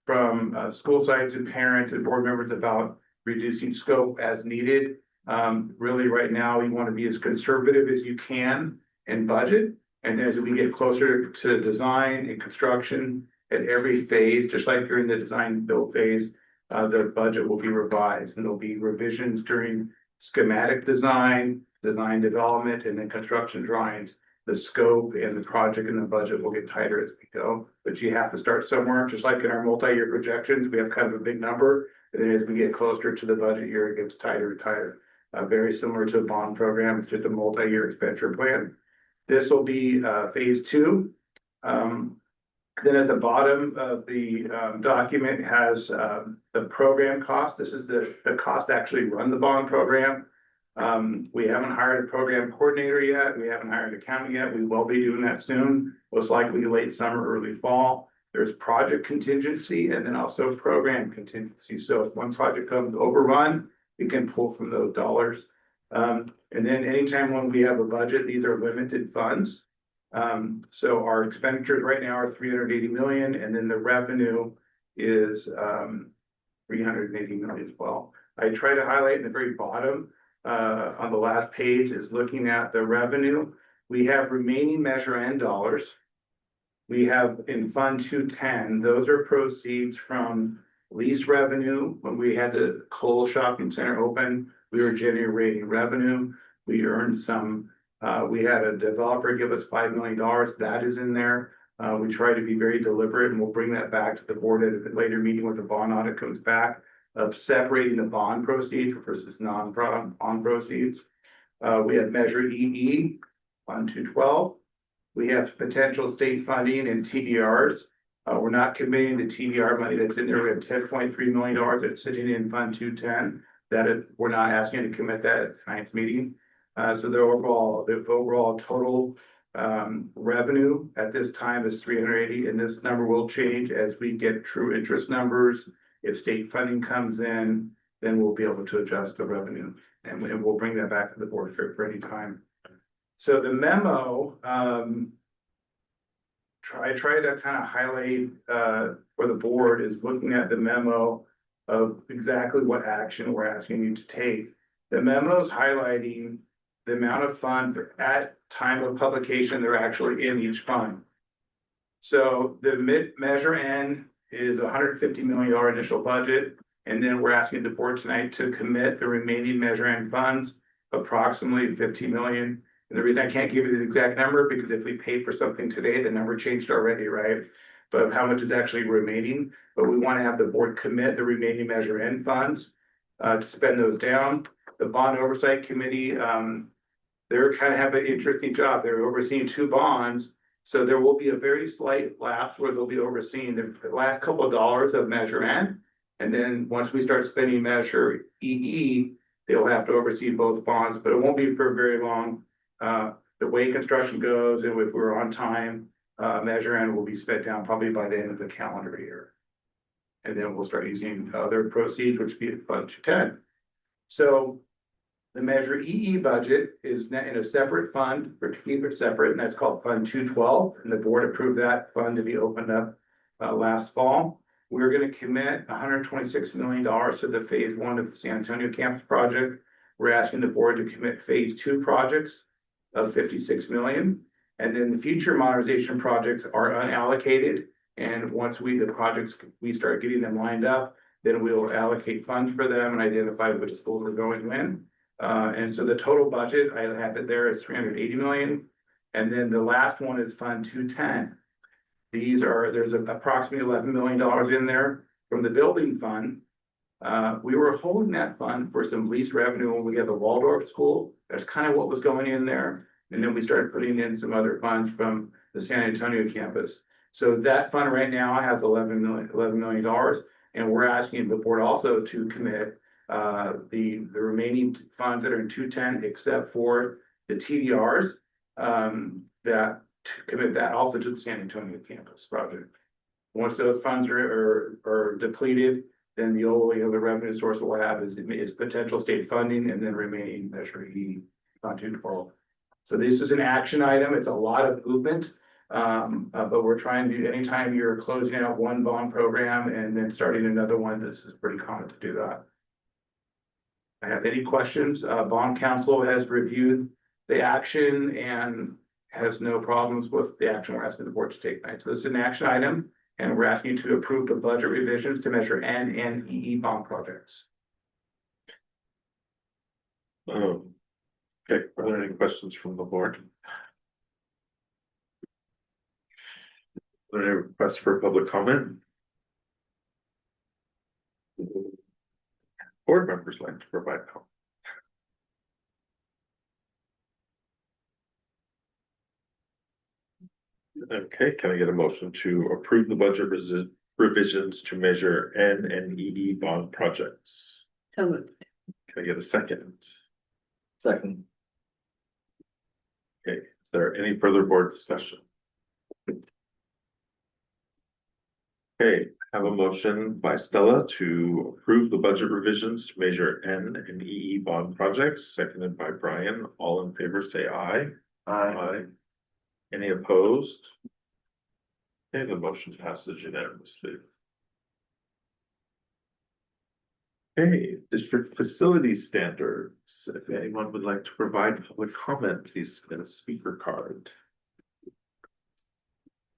from school sites and parents and board members about reducing scope as needed. Really, right now, you want to be as conservative as you can in budget. And as we get closer to design and construction at every phase, just like during the design build phase, the budget will be revised, and there'll be revisions during schematic design, design development, and then construction drawings. The scope and the project and the budget will get tighter as we go, but you have to start somewhere, just like in our multi-year projections, we have kind of a big number. And then as we get closer to the budget year, it gets tighter and tighter. Very similar to a bond program, it's just a multi-year expenditure plan. This will be phase two. Then at the bottom of the document has the program cost. This is the cost to actually run the bond program. We haven't hired a program coordinator yet. We haven't hired an accountant yet. We will be doing that soon, most likely late summer, early fall. There's project contingency and then also program contingency. So if one project comes overrun, we can pull from those dollars. And then anytime when we have a budget, these are limited funds. So our expenditures right now are 380 million, and then the revenue is 380 million as well. I try to highlight in the very bottom on the last page is looking at the revenue. We have remaining Measure N dollars. We have in Fund 210, those are proceeds from lease revenue. When we had the Cole Shopping Center open, we were generating revenue. We earned some. We had a developer give us $5 million. That is in there. We try to be very deliberate, and we'll bring that back to the board at a later meeting when the bond audit comes back, of separating the bond proceeds versus non-bond proceeds. We have Measure EE on 212. We have potential state funding and TDRs. We're not committing the TDR money that's in there. We have $10.3 million that's sitting in Fund 210. We're not asking to commit that at tonight's meeting. So the overall total revenue at this time is 380, and this number will change as we get true interest numbers. If state funding comes in, then we'll be able to adjust the revenue, and we'll bring that back to the board for any time. So the memo, try to kind of highlight for the board is looking at the memo of exactly what action we're asking you to take. The memo is highlighting the amount of funds at time of publication they're actually in each fund. So the Measure N is $150 million initial budget, and then we're asking the board tonight to commit the remaining Measure N funds, approximately 50 million. And the reason I can't give you the exact number, because if we pay for something today, the number changed already, right? But how much is actually remaining? But we want to have the board commit the remaining Measure N funds to spend those down. The Bond Oversight Committee, they're kind of have an interesting job. They're overseeing two bonds. So there will be a very slight lapse where they'll be overseeing the last couple of dollars of Measure N. And then once we start spending Measure EE, they'll have to oversee both bonds, but it won't be for very long. The way construction goes, and if we're on time, Measure N will be spent down probably by the end of the calendar year. And then we'll start using other proceeds, which would be Fund 210. So the Measure EE budget is in a separate fund to keep it separate, and that's called Fund 212. And the board approved that fund to be opened up last fall. We're going to commit $126 million to the phase one of the San Antonio campus project. We're asking the board to commit phase two projects of 56 million. And then the future modernization projects are unallocated. And once we start getting them lined up, then we'll allocate funds for them and identify which schools are going when. And so the total budget, I have it there, is 380 million. And then the last one is Fund 210. There's approximately $11 million in there from the building fund. We were holding that fund for some lease revenue when we had the Waldorf school. That's kind of what was going in there. And then we started putting in some other funds from the San Antonio campus. So that fund right now has $11 million. And we're asking the board also to commit the remaining funds that are in 210, except for the TDRs, that to commit that also to the San Antonio campus project. Once those funds are depleted, then the only other revenue source we'll have is potential state funding, and then remaining Measure E on 212. So this is an action item. It's a lot of movement, but we're trying to, anytime you're closing out one bond program and then starting another one, this is pretty common to do that. have any questions. Bond counsel has reviewed the action and has no problems with the action we're asking the board to take tonight. So this is an action item, and we're asking you to approve the budget revisions to measure N and EE bond projects. Okay, are there any questions from the board? Are there any requests for public comment? Board members like to provide comment. Okay, can I get a motion to approve the budget revisions to measure N and EE bond projects? So moved. Can I get a second? Second. Okay, is there any further board discussion? Okay, I have a motion by Stella to approve the budget revisions to measure N and EE bond projects, seconded by Brian. All in favor, say aye. Aye. Any opposed? Okay, the motion passes unanimously. Okay, district facility standards. If anyone would like to provide public comment, please submit a speaker card.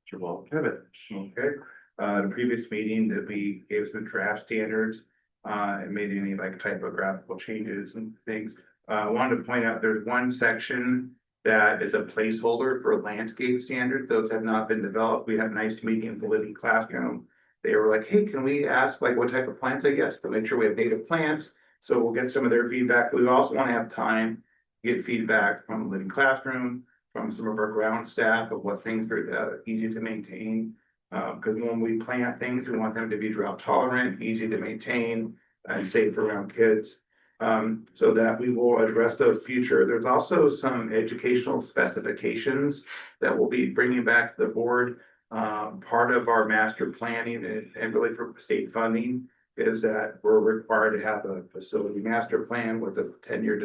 Jamal Kevin. Okay, the previous meeting that we gave some draft standards, and made any like typographical changes and things. I wanted to point out there's one section that is a placeholder for landscape standards. Those have not been developed. We had a nice meeting in the living classroom. They were like, hey, can we ask like what type of plants? I guess to make sure we have native plants. So we'll get some of their feedback. We also want to have time to get feedback from the living classroom, from some of our ground staff of what things are easy to maintain. Because when we plant things, we want them to be drought tolerant, easy to maintain, and safe around kids. So that we will address those future. There's also some educational specifications that we'll be bringing back to the board. Part of our master planning and really for state funding is that we're required to have a facility master plan with a 10-year,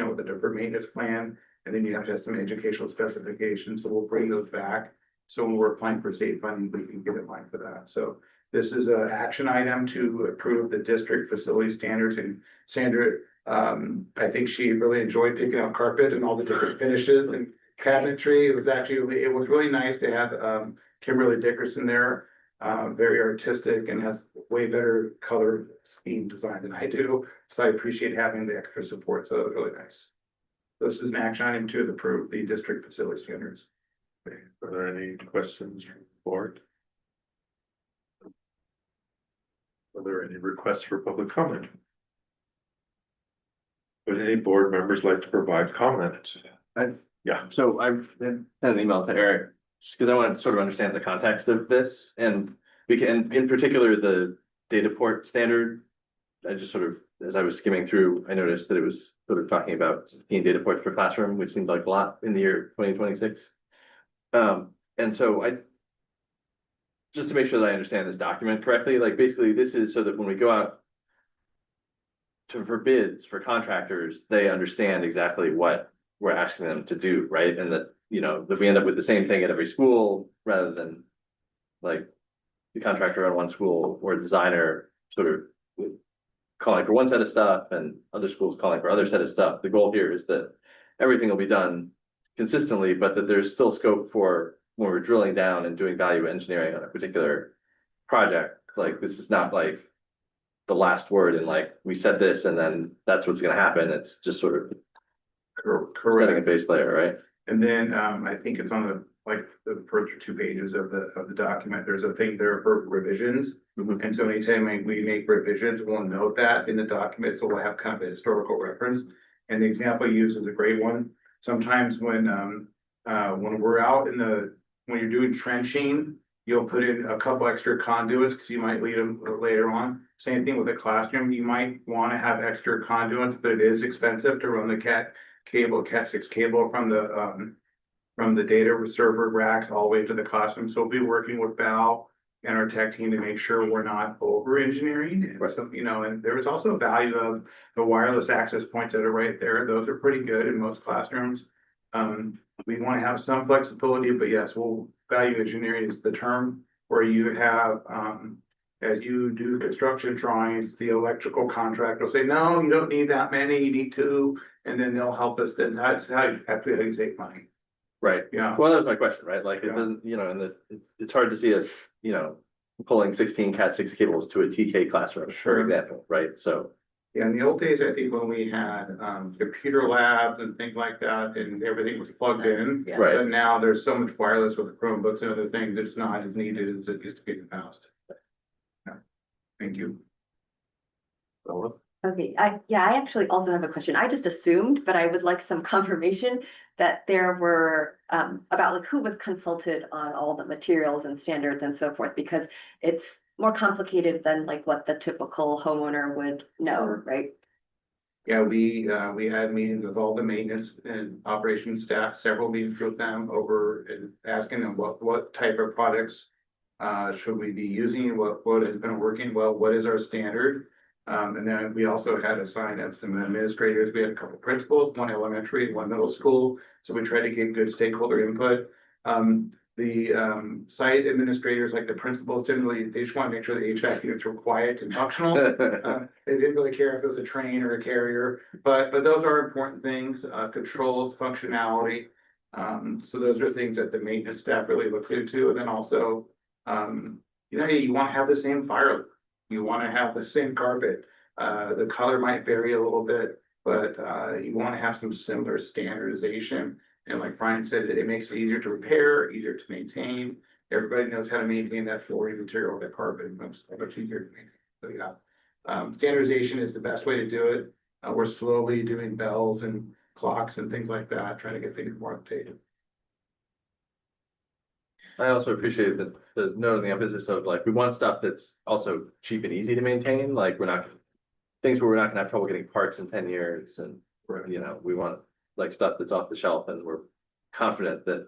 with a deferred maintenance plan. And then you have to have some educational specifications. So we'll bring those back. So when we're applying for state funding, we can get in line for that. So this is an action item to approve the district facility standards. And Sandra, I think she really enjoyed picking out carpet and all the different finishes and cabinetry. It was really nice to have Kimberly Dickerson there, very artistic and has way better color scheme design than I do. So I appreciate having the extra support. So it was really nice. This is an action item to approve the district facility standards. Okay, are there any questions from the board? Are there any requests for public comment? Would any board members like to provide comment? Yeah. So I've sent an email to Eric, just because I want to sort of understand the context of this, and we can, in particular, the data port standard. I just sort of, as I was skimming through, I noticed that it was sort of talking about 16 data ports per classroom, which seemed like a lot in the year 2026. And so just to make sure that I understand this document correctly, like basically this is so that when we go out for bids for contractors, they understand exactly what we're asking them to do, right? And that, that we end up with the same thing at every school rather than like the contractor on one school or designer sort of calling for one set of stuff and other schools calling for other set of stuff. The goal here is that everything will be done consistently, but that there's still scope for when we're drilling down and doing value engineering on a particular project. Like this is not like the last word and like we said this and then that's what's going to happen. It's just sort of setting a base layer, right? And then I think it's on the first 2 pages of the document. There's a thing there for revisions. And so anytime we make revisions, we'll note that in the document. So we'll have kind of a historical reference. And the example used is a great one. Sometimes when we're out when you're doing trenching, you'll put in a couple extra conduits because you might need them later on. Same thing with the classroom. You might want to have extra conduits, but it is expensive to run the Cat 6 cable from the data server racks all the way to the classroom. So we'll be working with Val and our tech team to make sure we're not over engineering. And there is also value of the wireless access points that are right there. Those are pretty good in most classrooms. We want to have some flexibility, but yes, value engineering is the term where you have as you do construction drawings, the electrical contractor will say, no, you don't need that many, you need two. And then they'll help us, then that's how you save money. Right. Yeah. Well, that was my question, right? Like, it Yeah. doesn't, you know, and it's hard to see us, you know, pulling 16 Cat6 cables to a TK classroom, for Sure. example, right? So, Yeah, in the old days, I think when we had computer labs and things like that, and everything was plugged in. Yeah. right. But now there's so much wireless with the Chromebooks and other things, it's not as needed as it used to be in the past. Yeah. Thank you. Okay, I actually also have a question. I just assumed, but I would like some confirmation that there were about like who was consulted on all the materials and standards and so forth, because it's more complicated than like what the typical homeowner would know, right? Yeah, we had meetings with all the maintenance and operations staff, several meetings with them over and asking them what type of products should we be using, what has been working well, what is our standard? And then we also had assigned up some administrators. We had a couple principals, one elementary, one middle school. So we tried to get good stakeholder input. The site administrators, like the principals, they just want to make sure the HVAC units were quiet and functional. They didn't really care if it was a train or a carrier, but those are important things, controls, functionality. So those are things that the maintenance staff really looked into. And then also, you know, you want to have the same fire. You want to have the same carpet. The color might vary a little bit, but you want to have some similar standardization. And like Brian said, that it makes it easier to repair, easier to maintain. Everybody knows how to maintain that flooring material, that carpet, much easier to maintain. So yeah, standardization is the best way to do it. We're slowly doing bells and clocks and things like that, trying to get things more updated. I also appreciate the note and the emphasis of like, we want stuff that's also cheap and easy to maintain. Like, things where we're not gonna have trouble getting parts in 10 years. And, you know, we want like stuff that's off the shelf, and we're confident that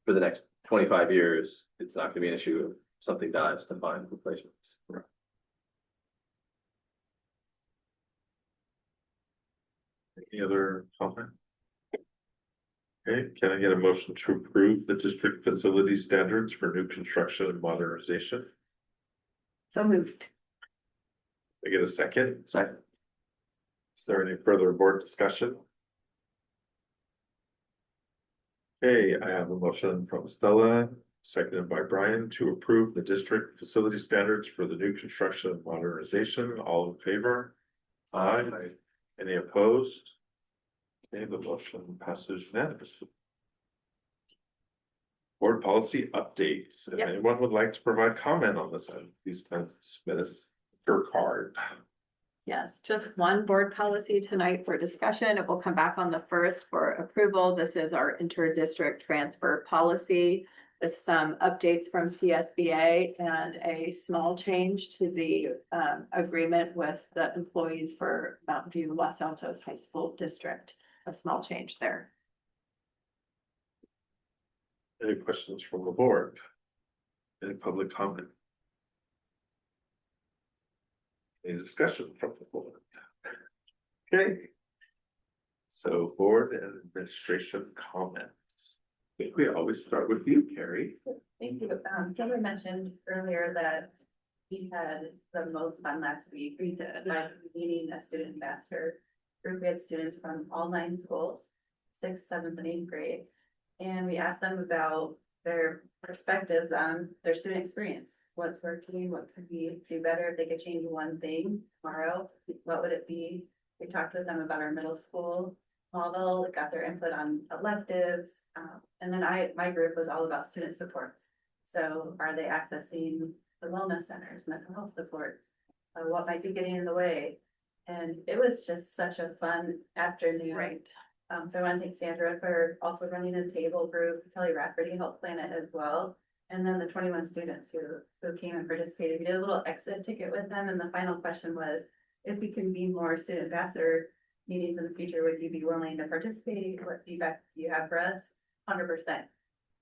for the next 25 years, it's not gonna be an issue if something dies to find replacements. Any other comment? Okay, can I get a motion to approve the district facility standards for new construction and modernization? So moved. I get a second? Second. Is there any further board discussion? Okay, I have a motion from Stella, seconded by Brian, to approve the district facility standards for the new construction and modernization. All in favor? Aye. Any opposed? Okay, the motion passes unanimously. Board policy updates. If Yep. anyone would like to provide comment on this, please submit your card. Yes, just one board policy tonight for discussion. It will come back on the 1st for approval. This is our inter-district transfer policy with some updates from CSBA and a small change to the agreement with the employees for Mountain View Los Altos High School District. A small change there. Any questions from the board? Any public comment? Any discussion from the board? Okay. So board and administration comments. I think we always start with you, Carrie. Thank you. Trevor mentioned earlier that we had the most fun last week. We did by meeting a student ambassador group. We had students from all 9 schools, 6th, 7th, and 8th grade. And we asked them about their perspectives on their student experience. What's working, what could we do better? If they could change one thing tomorrow, what would it be? We talked with them about our middle school model, got their input on electives. And then my group was all about student supports. So are they accessing the wellness centers, mental health supports? What might be getting in the way? And it was just such a fun afternoon. Right. So I want to thank Sandra for also running a table group. Kelly Rafferty helped plan it as well. And then the 21 students who came and participated. We did a little exit ticket with them. And the final question was, if we can be more student ambassador meetings in the future, would you be willing to participate? What feedback do you have for us? 100%.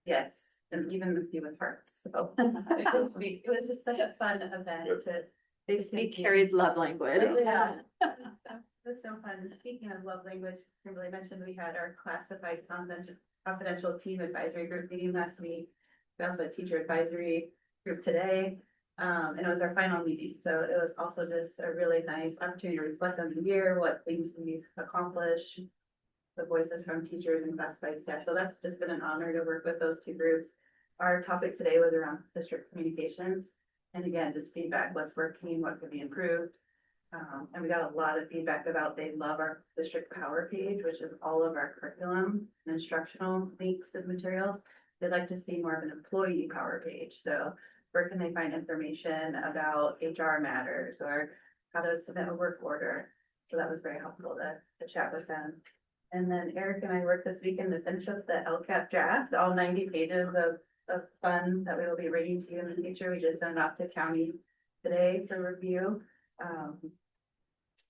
Yes. And even a few with hearts. So it was just such a fun event to. They speak Carrie's love language. Yeah. It was so fun. Speaking of love language, Kimberly mentioned we had our classified confidential team advisory group meeting last week. We also had teacher advisory group today. And it was our final meeting, so it was also just a really nice opportunity to reflect on the year, what things we've accomplished. The voices from teachers and classified staff, so that's just been an honor to work with those two groups. Our topic today was around district communications. And again, just feedback, what's working, what could be improved. And we got a lot of feedback about they love our district power page, which is all of our curriculum and instructional links and materials. They'd like to see more of an employee power page. So where can they find information about HR matters or how to submit a work order? So that was very helpful to chat with them. And then Eric and I worked this weekend to finish up the LCAP draft, all 90 pages of fun that we will be reading to you in the future. We just sent it off to county today for review.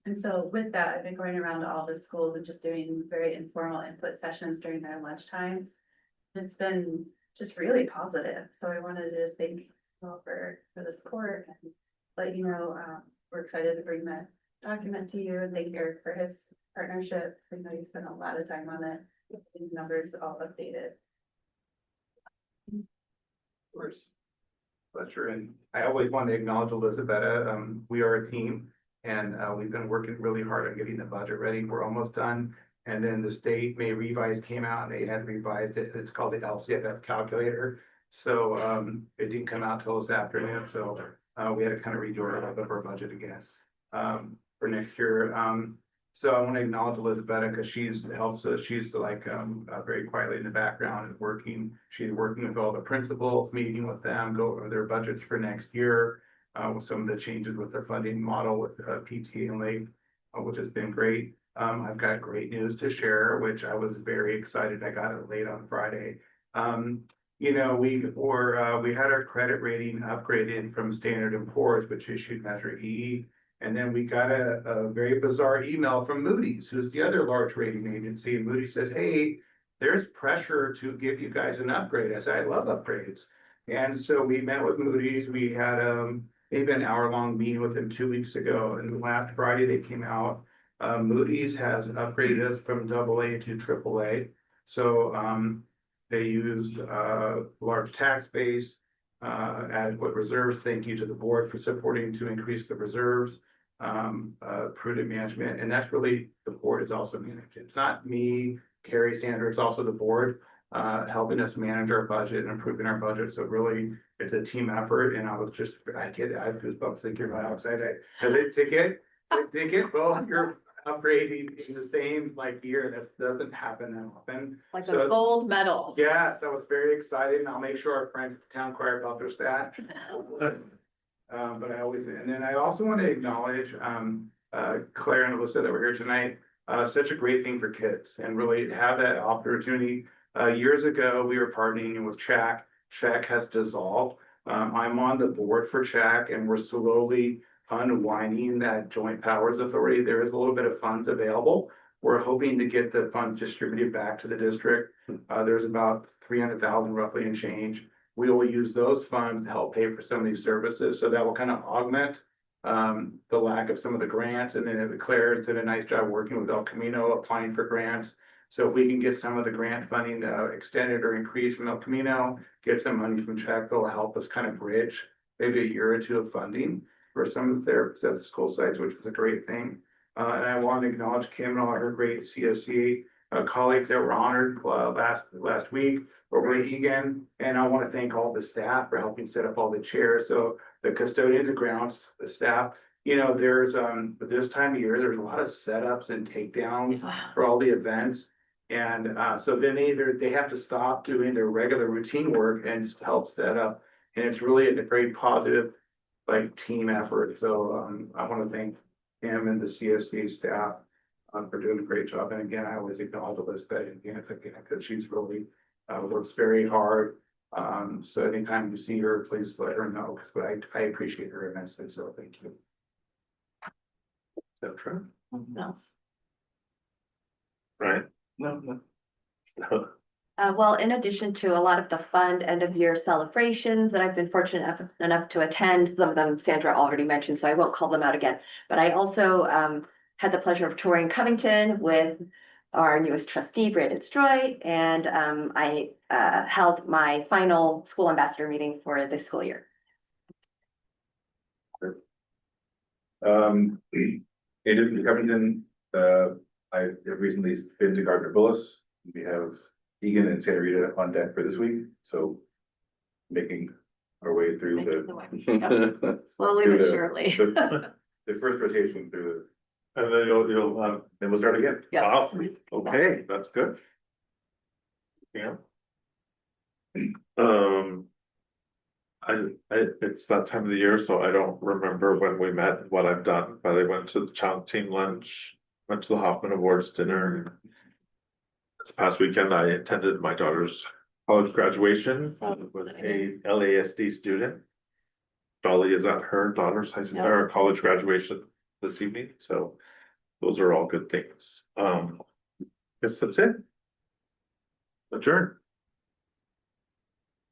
And so with that, I've been going around to all the schools and just doing very informal input sessions during their lunch times. It's been just really positive. So I wanted to just thank you all for the support and let you know, we're excited to bring that document to you and thank Eric for his partnership. I know you spent a lot of time on it. These numbers all updated. Of course. Pleasure. And I always want to acknowledge Elizabeth. We are a team and we've been working really hard on getting the budget ready. We're almost done. And then the state May revise came out and they had revised it. It's called the LCFF calculator. So it didn't come out till this afternoon. So we had to kind of redo our budget again for next year. So I want to acknowledge Elizabeth because she's helps us. She's like very quietly in the background and working. She's working with all the principals, meeting with them, go over their budgets for next year, with some of the changes with their funding model with PT and Lake, which has been great. I've got great news to share, which I was very excited. I got it late on Friday. You know, we had our credit rating upgraded from Standard & Poor's, which issued Measure E. And then we got a very bizarre email from Moody's, who's the other large rating agency. And Moody's says, hey, there's pressure to give you guys an upgrade. I said, I love upgrades. And so we met with Moody's. We had maybe an hour-long meeting with them 2 weeks ago. And last Friday they came out. Moody's has upgraded us from AA to AAA. So they used large tax base, adequate reserves. Thank you to the board for supporting to increase the reserves, prudent management. And that's really, the board is also managed. It's not me, Carrie Sander, it's also the board helping us manage our budget and improving our budget. So really, it's a team effort. And I have goosebumps thinking about how excited because to get both your upgrading in the same year, that doesn't happen that often. Like a gold medal. Yeah, so I was very excited and I'll make sure our friends at the town crier publish that. But and then I also want to acknowledge Claire and Alyssa that were here tonight. Such a great thing for kids and really have that opportunity. Years ago, we were partnering with CHAC. CHAC has dissolved. I'm on the board for CHAC and we're slowly unwinding that joint powers authority. There is a little bit of funds available. We're hoping to get the funds distributed back to the district. There's about 300,000 roughly in change. We will use those funds to help pay for some of these services. So that will kind of augment the lack of some of the grants. And then Claire did a nice job working with El Camino, applying for grants. So if we can get some of the grant funding extended or increased from El Camino, get some money from CHAC, that'll help us kind of bridge maybe a year or two of funding for some of the therapists at the school sites, which was a great thing. And I want to acknowledge Kim and all her great CSE colleagues that were honored last week over at Egan. And I want to thank all the staff for helping set up all the chairs. So the custodians, the grounds, the staff, you know, there's this time of year, there's a lot of setups and takedowns for all the events. And so then they have to stop doing their regular routine work and just help set up. And it's really a very positive team effort. So I want to thank him and the CSD staff for doing a great job. And again, I always acknowledge Elizabeth again because she's really works very hard. So anytime you see her, please let her know because I appreciate her immensely. So thank you. So true. Right. No. Well, in addition to a lot of the fun end of year celebrations that I've been fortunate enough to attend, some of them Sandra already mentioned, so I won't call them out again. But I also had the pleasure of touring Covington with our newest trustee, Brandon Stroy, and I held my final school ambassador meeting for this school year. In Covington, I have recently been to Gardner Bullis. We have Egan and Santa Rita on deck for this week, so making our way through the. Slowly through but the- surely. The first rotation through And then you'll, then we'll start again. Yeah. wow, okay, that's good. Yeah. It's that time of the year, so I don't remember when we met, what I've done, but I went to the child team lunch, went to the Hoffman Awards dinner. This past weekend, I attended my daughter's college graduation with a LASD student. Dolly is at her daughter's high school, or college graduation this evening, so those are all good things. Guess that's it. Adjourn.